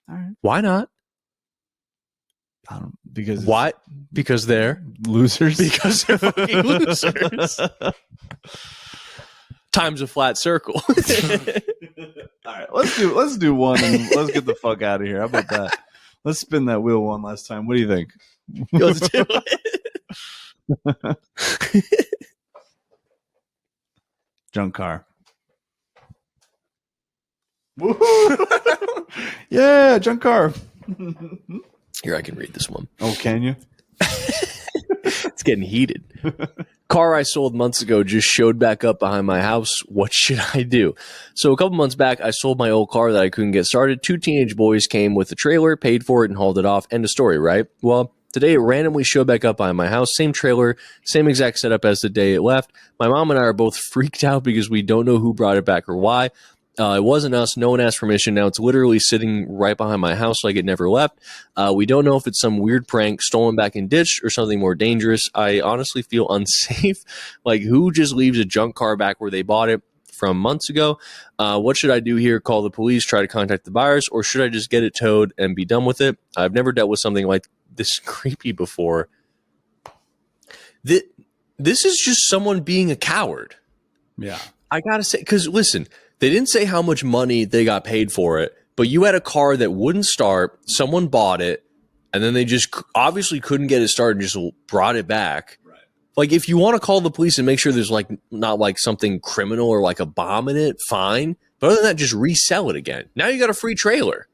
All right. Why not? I don't because Why? Because they're losers. Because they're fucking losers. Time's a flat circle. All right, let's do one and let's get the fuck out of here. How about that? Let's spin that wheel one last time. What do you think? Let's do it. Junk car. Woohoo! Yeah, junk car. Here, I can read this one. Oh, can you? It's getting heated. Car I sold months ago just showed back up behind my house. What should I do? So a couple months back, I sold my old car that I couldn't get started. 2 teenage boys came with a trailer, paid for it, and hauled it off. End of story, right? Well, today it randomly showed back up behind my house. Same trailer, same exact setup as the day it left. My mom and I are both freaked out because we don't know who brought it back or why. It wasn't us. No one asked permission. Now it's literally sitting right behind my house like it never left. We don't know if it's some weird prank, stolen back and ditched, or something more dangerous. I honestly feel unsafe. Like, who just leaves a junk car back where they bought it from months ago? What should I do here? Call the police, try to contact the buyers, or should I just get it towed and be done with it? I've never dealt with something like this creepy before. This is just someone being a coward. Yeah. I gotta say, because listen, they didn't say how much money they got paid for it, but you had a car that wouldn't start, someone bought it, and then they just obviously couldn't get it started and just brought it back. Right. Like, if you want to call the police and make sure there's like not like something criminal or like a bomb in it, fine. But other than that, just resell it again. Now you got a free trailer.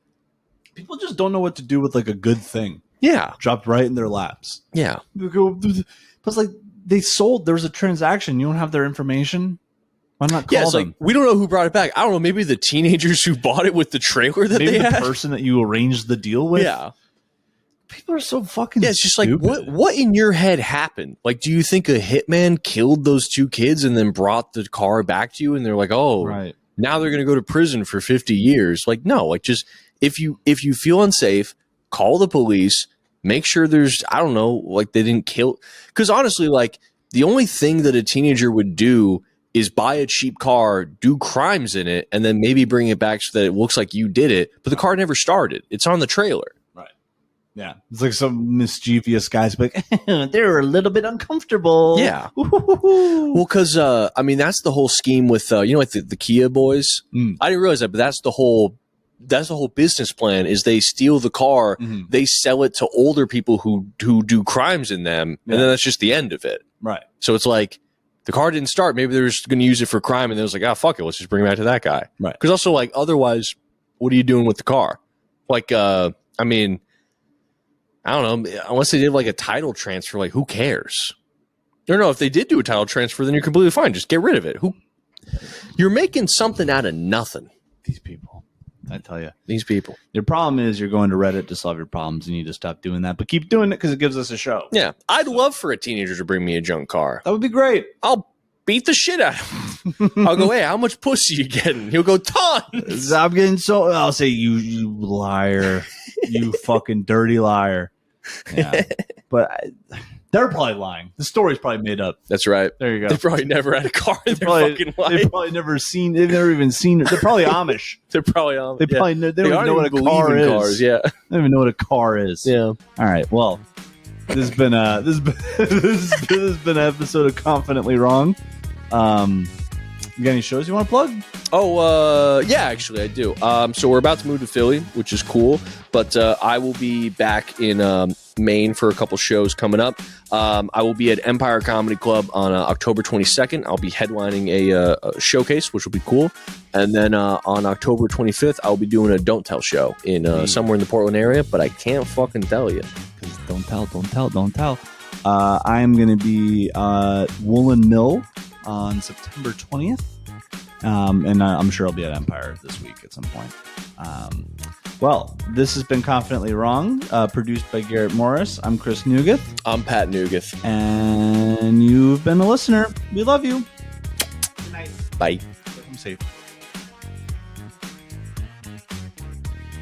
People just don't know what to do with like a good thing. Yeah. Dropped right in their laps. Yeah. It's like they sold, there was a transaction. You don't have their information. Why not call them? Like, we don't know who brought it back. I don't know. Maybe the teenagers who bought it with the trailer that maybe they had. The person that you arranged the deal with. Yeah. People are so fucking it's just stupid. Like, what in your head happened? Like, do you think a hitman killed those 2 kids and then brought the car back to you? And they're like, oh, right. Now they're going to go to prison for 50 years. Like, no, like, just if you feel unsafe, call the police, make sure there's, I don't know, like they didn't kill. Because honestly, like, the only thing that a teenager would do is buy a cheap car, do crimes in it, and then maybe bring it back so that it looks like you did it. But the car never started. It's on the trailer. Right. Yeah. It's like some mischievous guys like, they're a little bit uncomfortable. Yeah. Well, because, I mean, that's the whole scheme with, like the Kia boys. I didn't realize that, but that's the whole business plan is they steal the car, they sell it to older people who do crimes in them, and then that's just the end of it. Right. So it's like, the car didn't start. Maybe they're just going to use it for crime. And then it was like, fuck it. Let's just bring it back to that guy. Right. Because also, like, otherwise, what are you doing with the car? Like, I mean, I don't know. Unless they did like a title transfer, like, who cares? Or no, if they did do a title transfer, then you're completely fine. Just get rid of it. You're making something out of nothing. These people. I tell you. These people. Your problem is you're going to Reddit to solve your problems. You need to stop doing that. But keep doing it because it gives us a show. Yeah. I'd love for a teenager to bring me a junk car. That would be great. I'll beat the shit out of him. I'll go, hey, how much pussy you getting? He'll go, tons. I'm getting so... I'll say, you liar. You fucking dirty liar. Yeah. But... they're probably lying. The story's probably made up. That's right. There you go. They probably never had a car in their fucking life. They've probably never seen. They've never even seen it. They're probably Amish. They're probably Amish. They probably they don't even know what a car is. Cars, yeah. They don't even know what a car is. Yeah. All right. Well, this has been an episode of Confidently Wrong. You got any shows you want to plug? Oh, yeah, actually I do. So we're about to move to Philly, which is cool. But I will be back in Maine for a couple shows coming up. I will be at Empire Comedy Club on October 22nd. I'll be headlining a showcase, which will be cool. And then on October 25th, I'll be doing a Don't Tell show in somewhere in the Portland area, but I can't fucking tell you. Because don't tell. I am going to be Woolen Mill on September 20th. And I'm sure I'll be at Empire this week at some point. Well, this has been Confidently Wrong, produced by Garrett Morris. I'm Chris Nugeth. I'm Pat Nugeth. And you've been a listener. We love you. Good night. Bye. I'm safe.